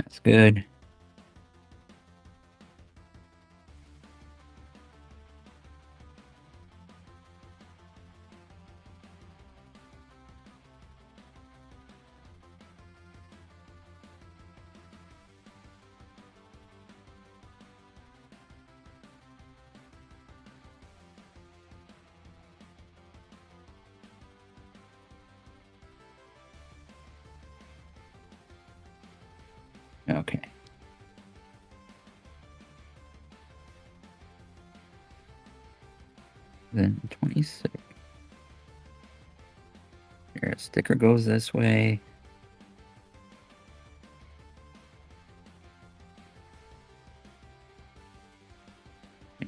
That's good. Okay. Then 26. Here, a sticker goes this way.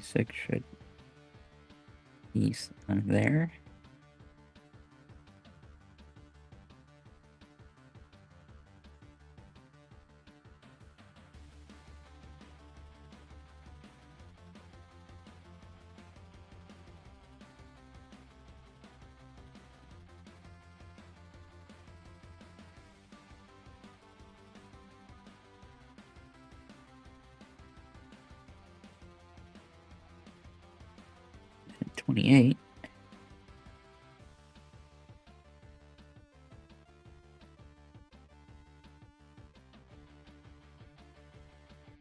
Six should be on there. And 28.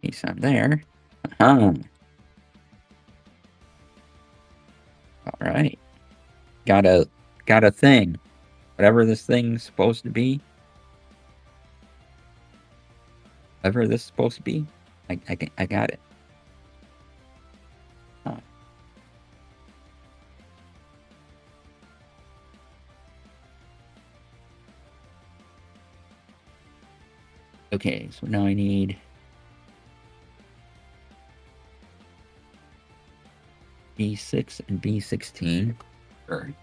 He's on there. All right. Got a thing. Whatever this thing's supposed to be. Whatever this is supposed to be. I got it. Huh. Okay, so now I need B6 and B16. Sure.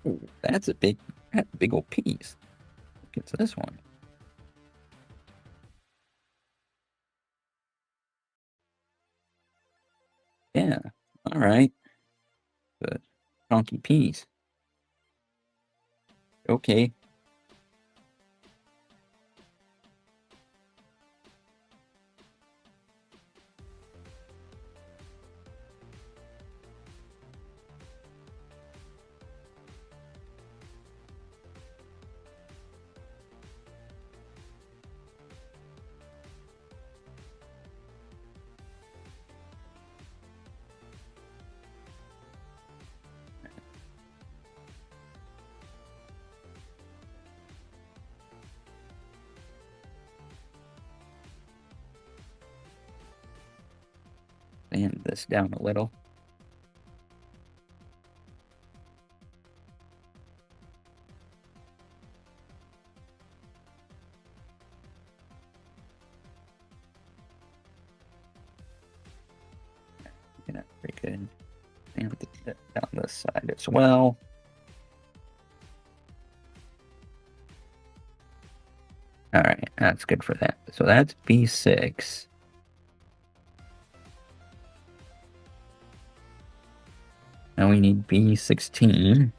Ooh, that's a big old piece. Look at this one. Yeah. All right. The chunky piece. Okay. Sand this down a little. Yeah, pretty good. And down this side as well. All right, that's good for that. So that's B6. Now we need B16,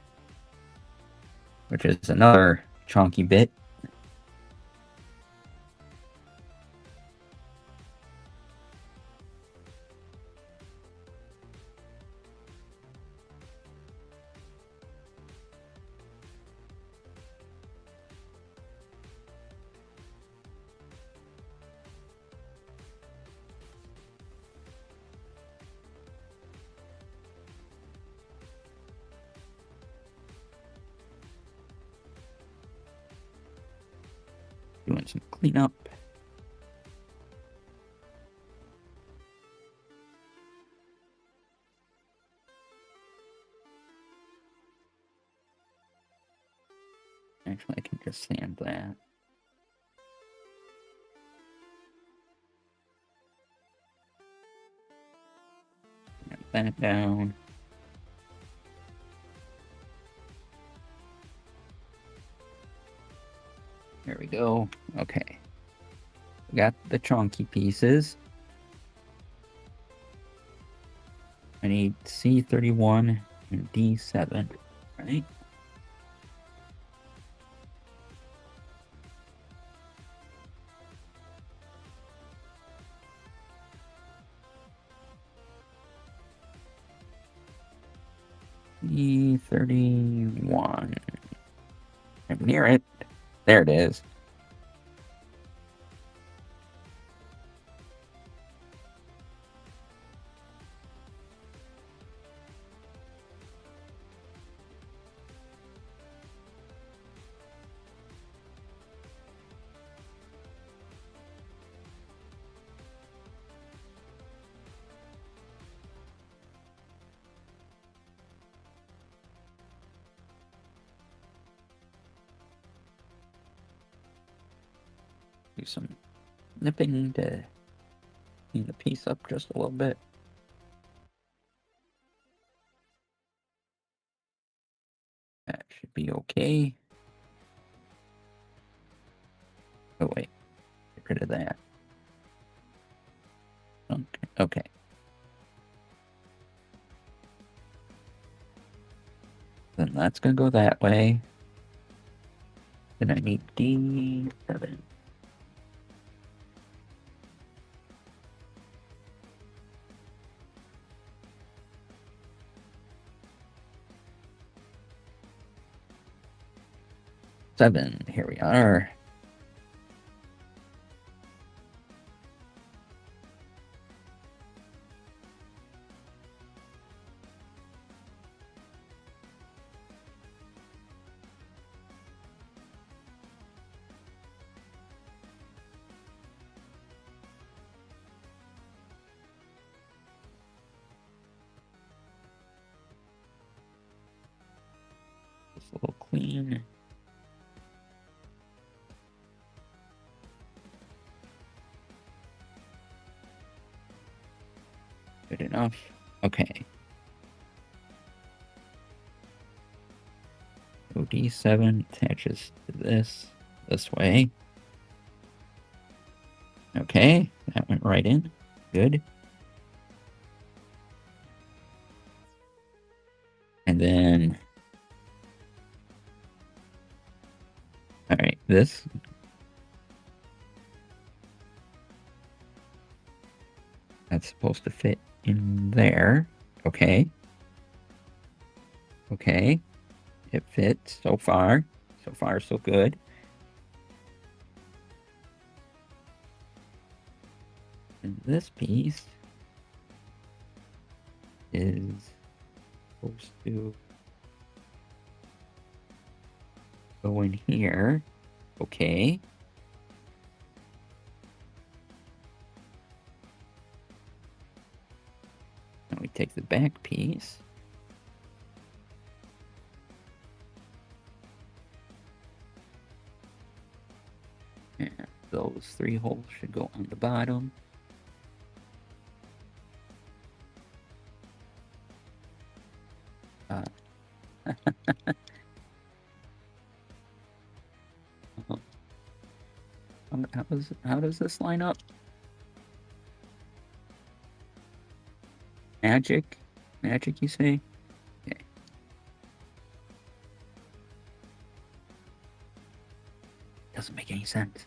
which is another chunky bit. Doing some cleanup. Actually, I can just sand that. Sand that down. There we go. Okay. We got the chunky pieces. I need C31 and D7, right? C31. I'm near it. There it is. Do some nipping to clean the piece up just a little bit. That should be okay. Oh wait, get rid of that. Okay. Then that's gonna go that way. Then I need D7. Here we are. Just a little clean. Good enough. Okay. So D7 attaches to this way. Okay, that went right in. Good. And then, all right, this. That's supposed to fit in there. Okay. Okay. It fits so far. So far, so good. And this piece is supposed to go in here. Okay. Now we take the back piece. And those 3 holes should go on the bottom. How does this line up? Magic? Magic, you say? Okay. Doesn't make any sense.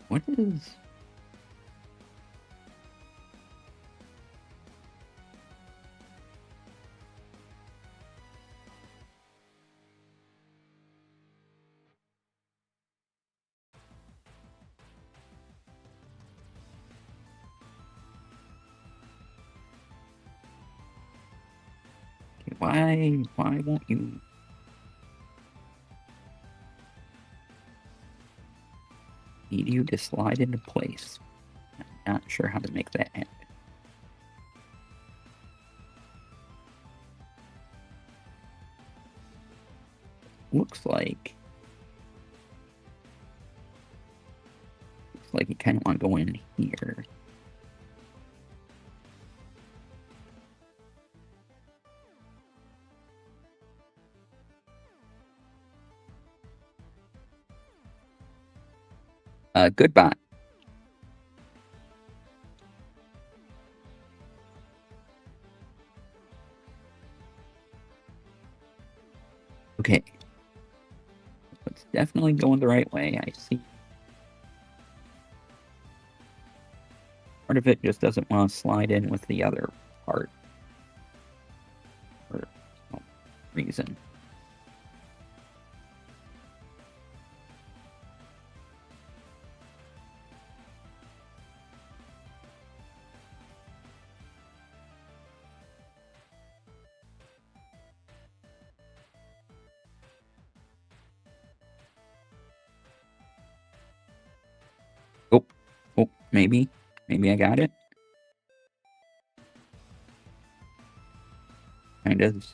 What is... Why won't you? Need you to slide into place. I'm not sure how to make that happen. Looks like you kind of want to go in here. Goodbye. Okay. It's definitely going the right way, I see. Part of it just doesn't want to slide in with the other part. For some reason. Oh, maybe I got it. Kind of,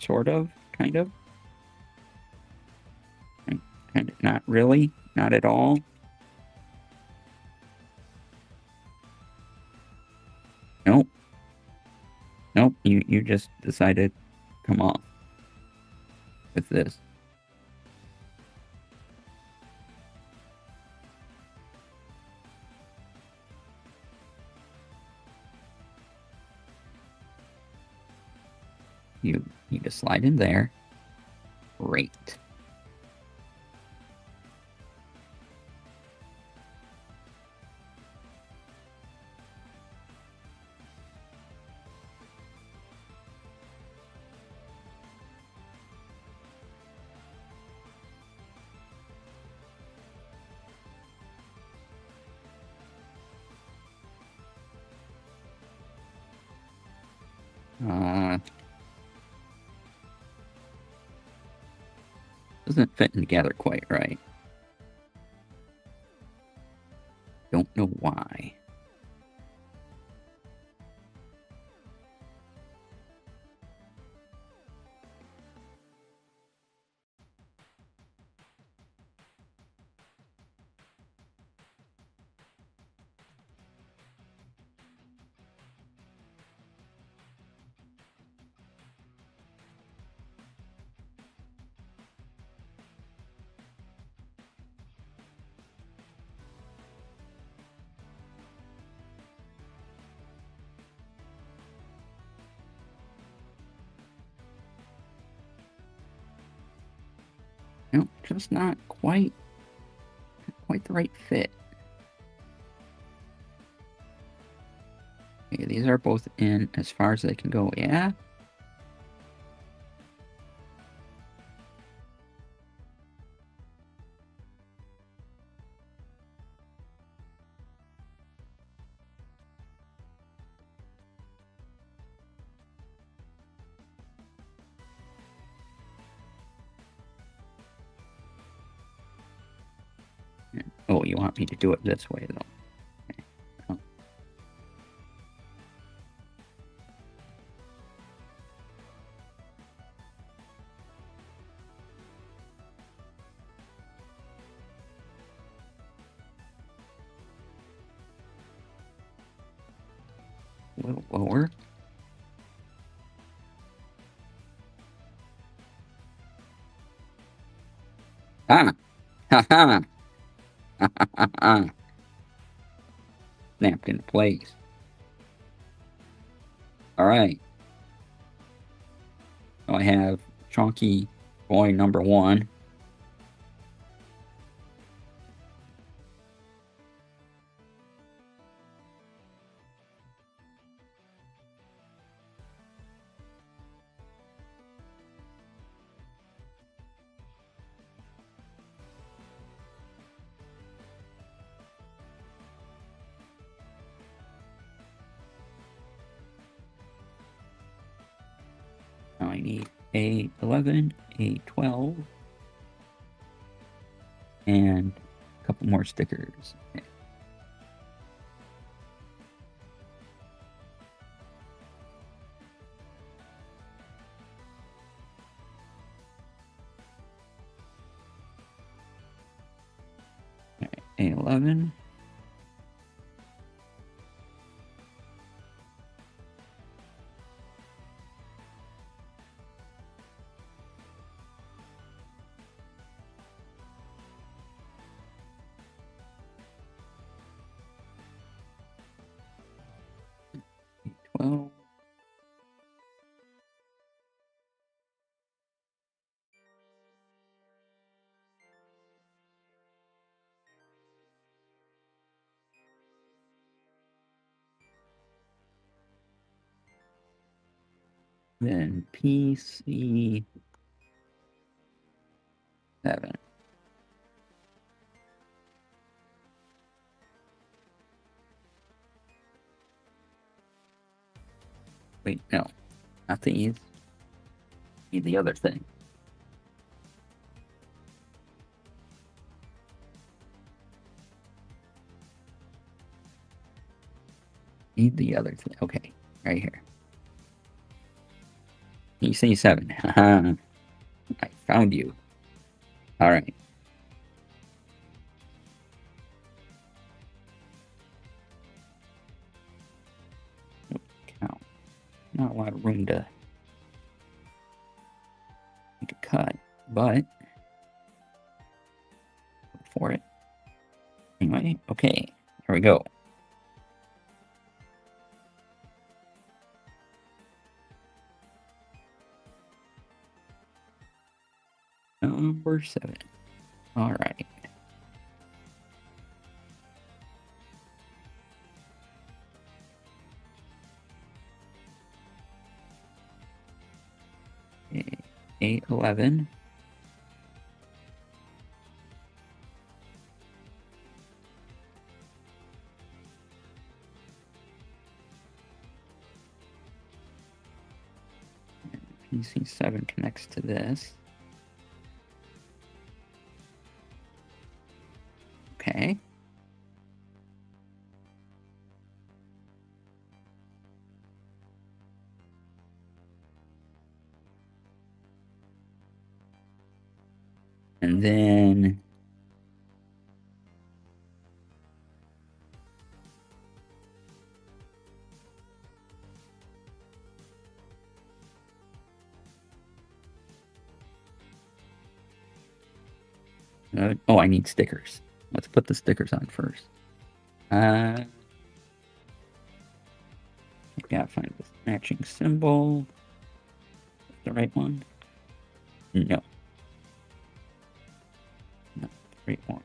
sort of, kind of. Kind of, not really, not at all. Nope. Nope, you just decided to come off with this. You need to slide in there. Great. Doesn't fit together quite right. Don't know why. Nope, just not quite the right fit. Okay, these are both in as far as they can go, yeah? Oh, you want me to do it this way, though. Okay. Oh. A little lower. Ah! Ha ha! Ha ha ha ha! Snapped into place. Alright. So I have Chonky Boy number 1. Now I need A11, A12, and A couple more stickers. Okay. A11. A12. Then PC7. Wait, no, not these. Need the other thing. Need the other thing. Okay, right here. PC7. Haha. I found you. Alright. Count. Not a lot of room to make a cut, but go for it. Anyway, okay, here we go. Number 7. Alright. Okay. 811. PC7 connects to this. Okay. And then oh, I need stickers. Let's put the stickers on first. I gotta find this matching symbol. The right one? No. No, the right one.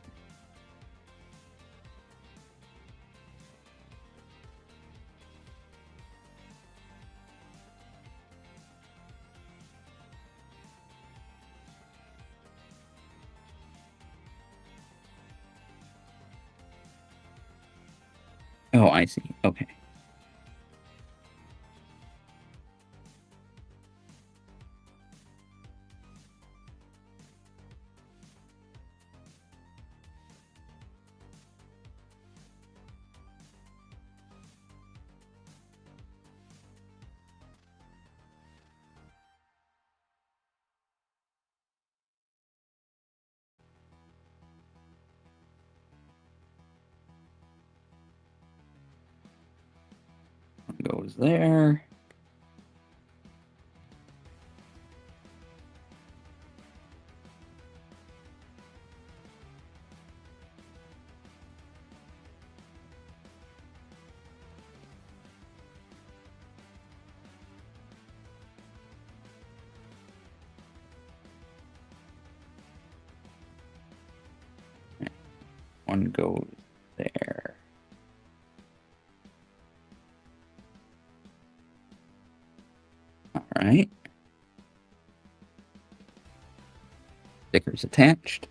Oh, I see. Okay. One goes there. One goes there. All right. Stickers attached.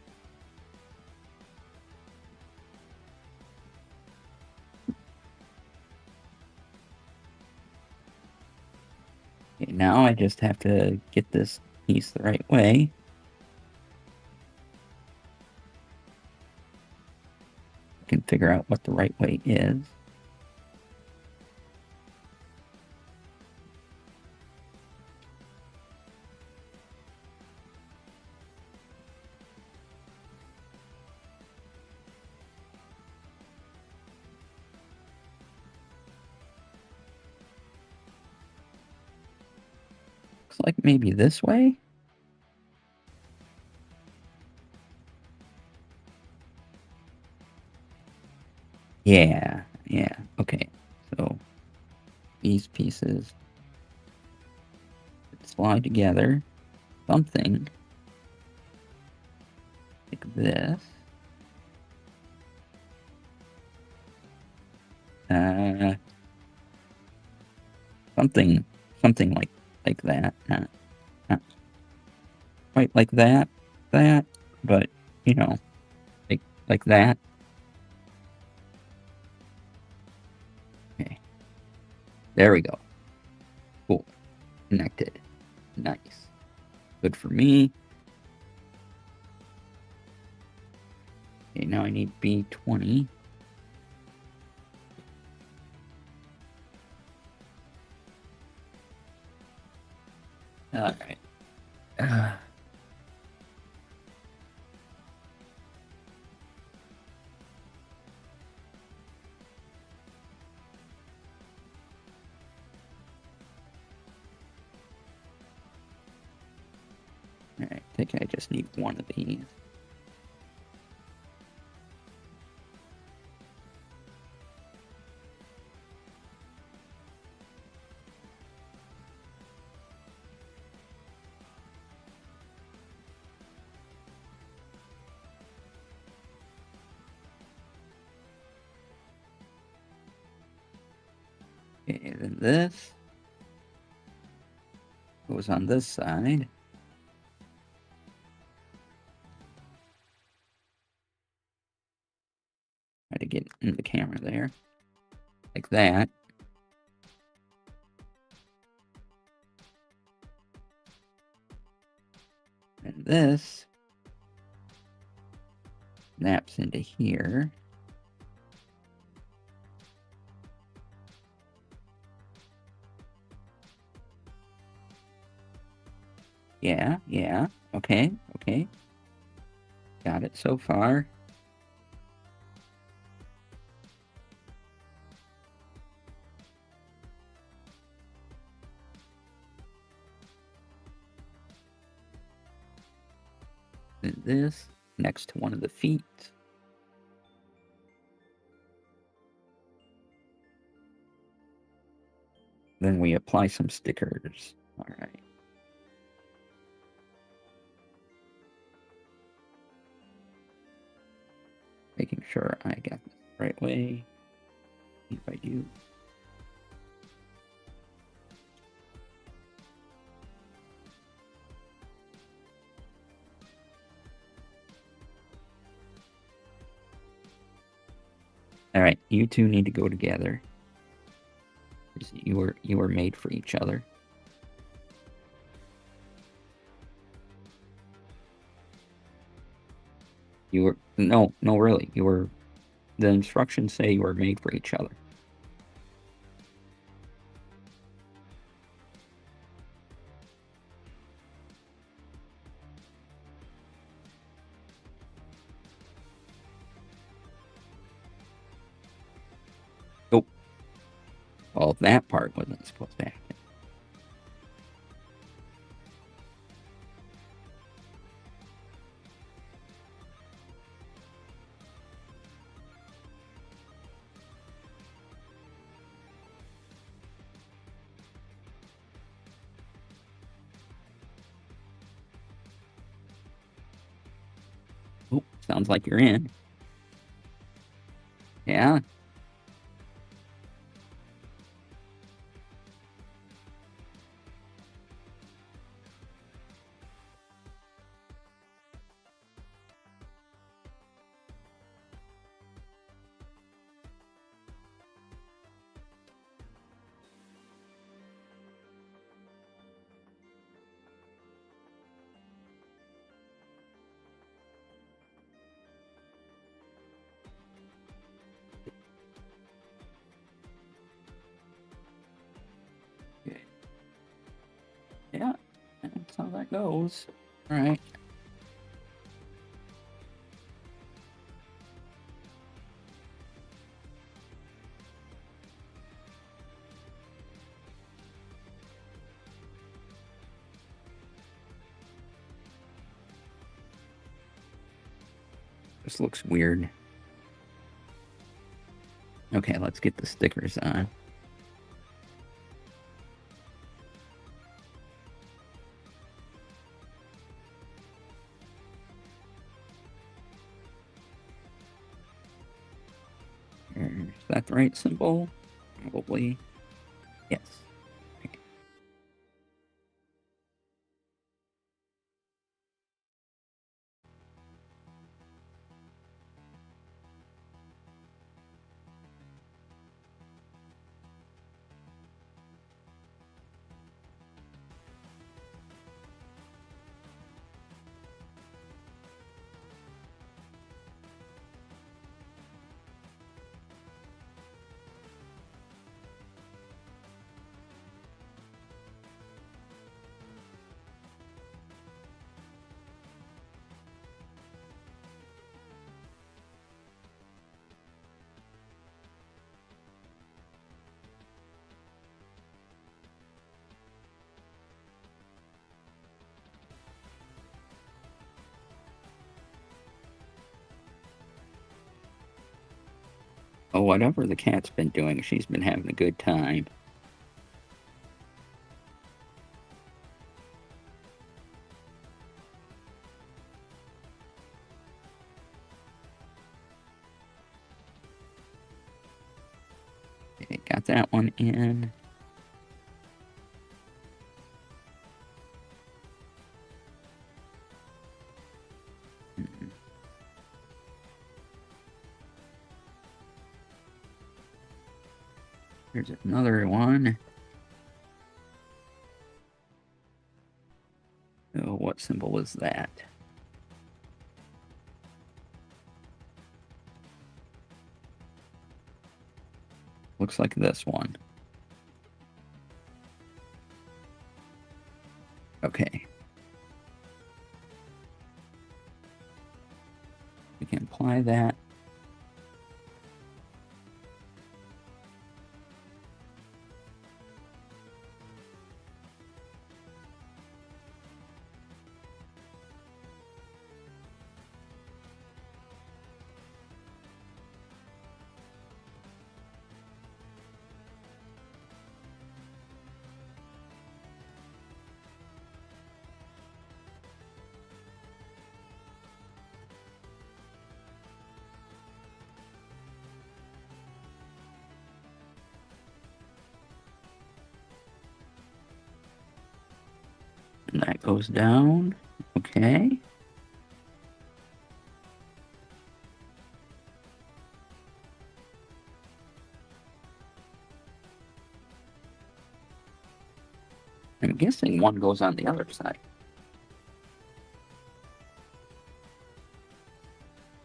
Okay, now I just have to get this piece the right way. figure out what the right way is. Looks like maybe this way? Yeah, okay. So these pieces slide together, something like this. Something like that. Not quite like that, but you know, like that. Okay, there we go. Cool, connected. Nice, good for me. Okay, now I need B20. All right. Alright, I think I just need one of these. Okay, then this goes on this side. Try to get in the camera there. Like that. And this snaps into here. Yeah. Okay. Got it so far. And this next to one of the feet. Then we apply some stickers. All right. Making sure I got this the right way. If I do. All right, you two need to go together. You were made for each other. No, really. The instructions say you were made for each other. Oh. Well, that part wasn't supposed to happen. Oh, sounds like you're in. Yeah. how that goes. All right. This looks weird. Okay, let's get the stickers on. Is that the right symbol? Probably. Yes. Okay. Oh, whatever the cat's been doing, she's been having a good time. Okay, got that one in. Here's another one. Oh, what symbol is that? Looks like this one. Okay. We can apply that. And that goes down. Okay. I'm guessing one goes on the other side.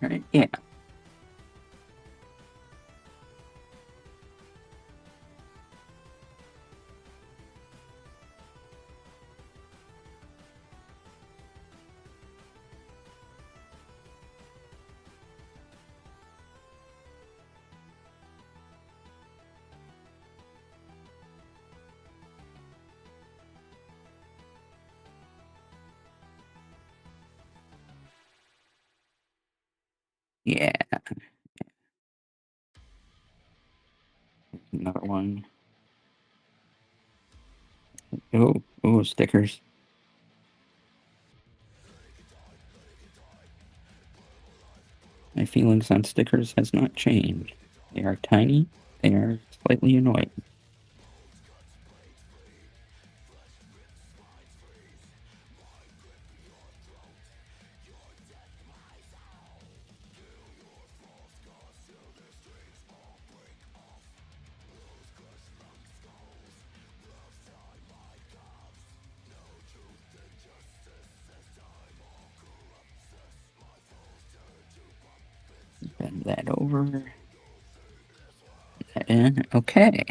Right? Yeah. Yeah. Another one. Oh, stickers. My feelings on stickers has not changed. They are tiny. They are slightly annoying. Bend that over. That in. Okay.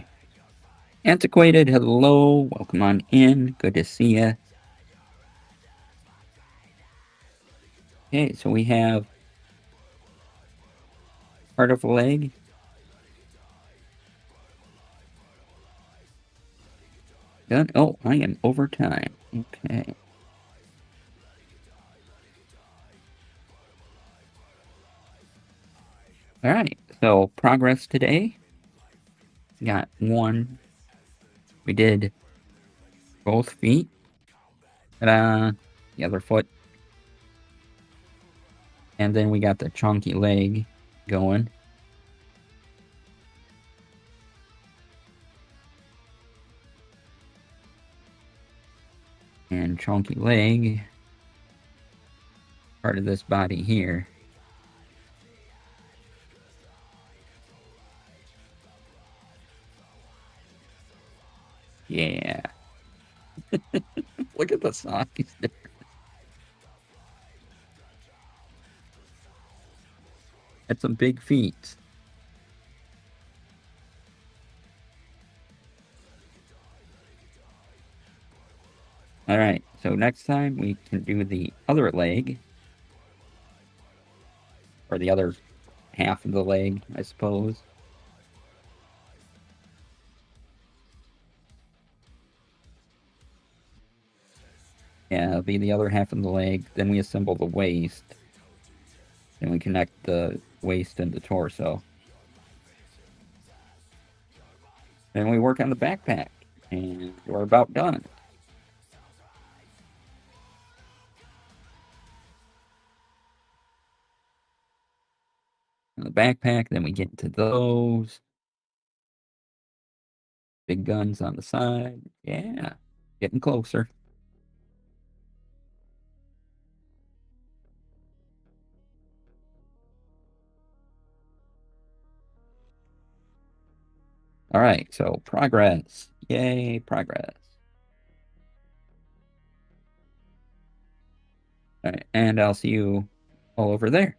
Antiquated, hello. Welcome on in. Good to see you. Okay, so we have part of a leg. Done. Oh, I am over time. Okay. All right. So progress today. Got one. We did both feet. The other foot. And then we got the chunky leg going. And chunky leg. Part of this body here. Yeah. Look at the size there. That's some big feet. Alright, so next time we can do the other leg. Or the other half of the leg, I suppose. Yeah, it'll be the other half of the leg. Then we assemble the waist. Then we connect the waist and the torso. Then we work on the backpack. And we're about done. On the backpack, then we get into those. Big guns on the side. Yeah, getting closer. All right, so progress. Yay, progress. All right, and I'll see you all over there.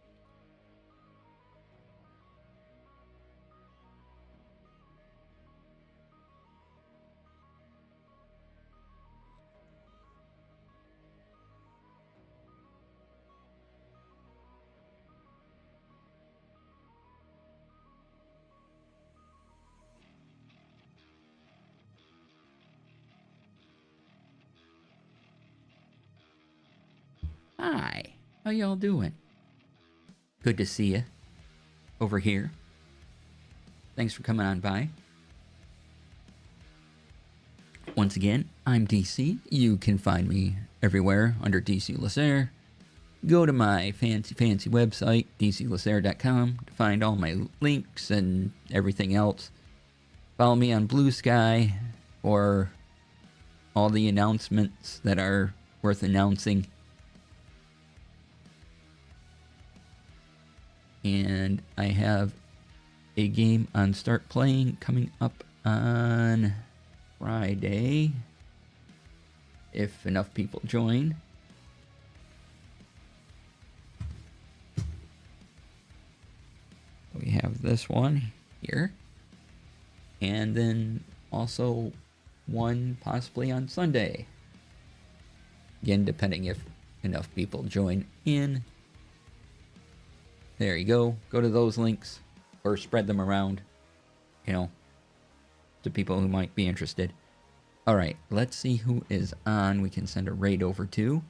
Hi, how y'all doing? Good to see you over here. Thanks for coming on by. Once again, I'm DC. You can find me everywhere under DC Lasair. Go to my fancy website, dclasair.com, to find all my links and everything else. Follow me on Blue Sky for all the announcements that are worth announcing. And I have a game on Start Playing coming up on Friday, if enough people join. We have this one here, and then also one possibly on Sunday. Again, depending if enough people join in. There you go. Go to those links or spread them around, to people who might be interested. All right, let's see who is on. We can send a raid over to.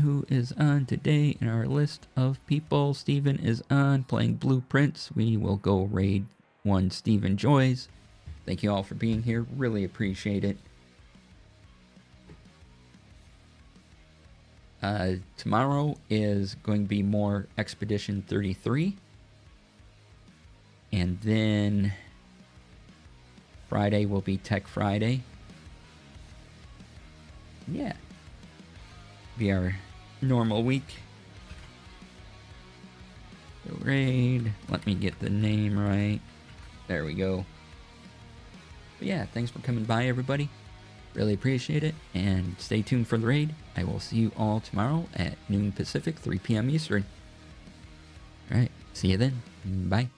Who is on today in our list of people? Steven is on playing Blueprints. We will go raid one Steven Joys. Thank you all for being here. Really appreciate it. Tomorrow is going to be more Expedition 33. And then Friday will be Tech Friday. Yeah. Be our normal week. The raid. Let me get the name right. There we go. But yeah, thanks for coming by, everybody. Really appreciate it. And stay tuned for the raid. I will see you all tomorrow at noon Pacific, 3 p.m. Eastern. Alright, see you then. Bye.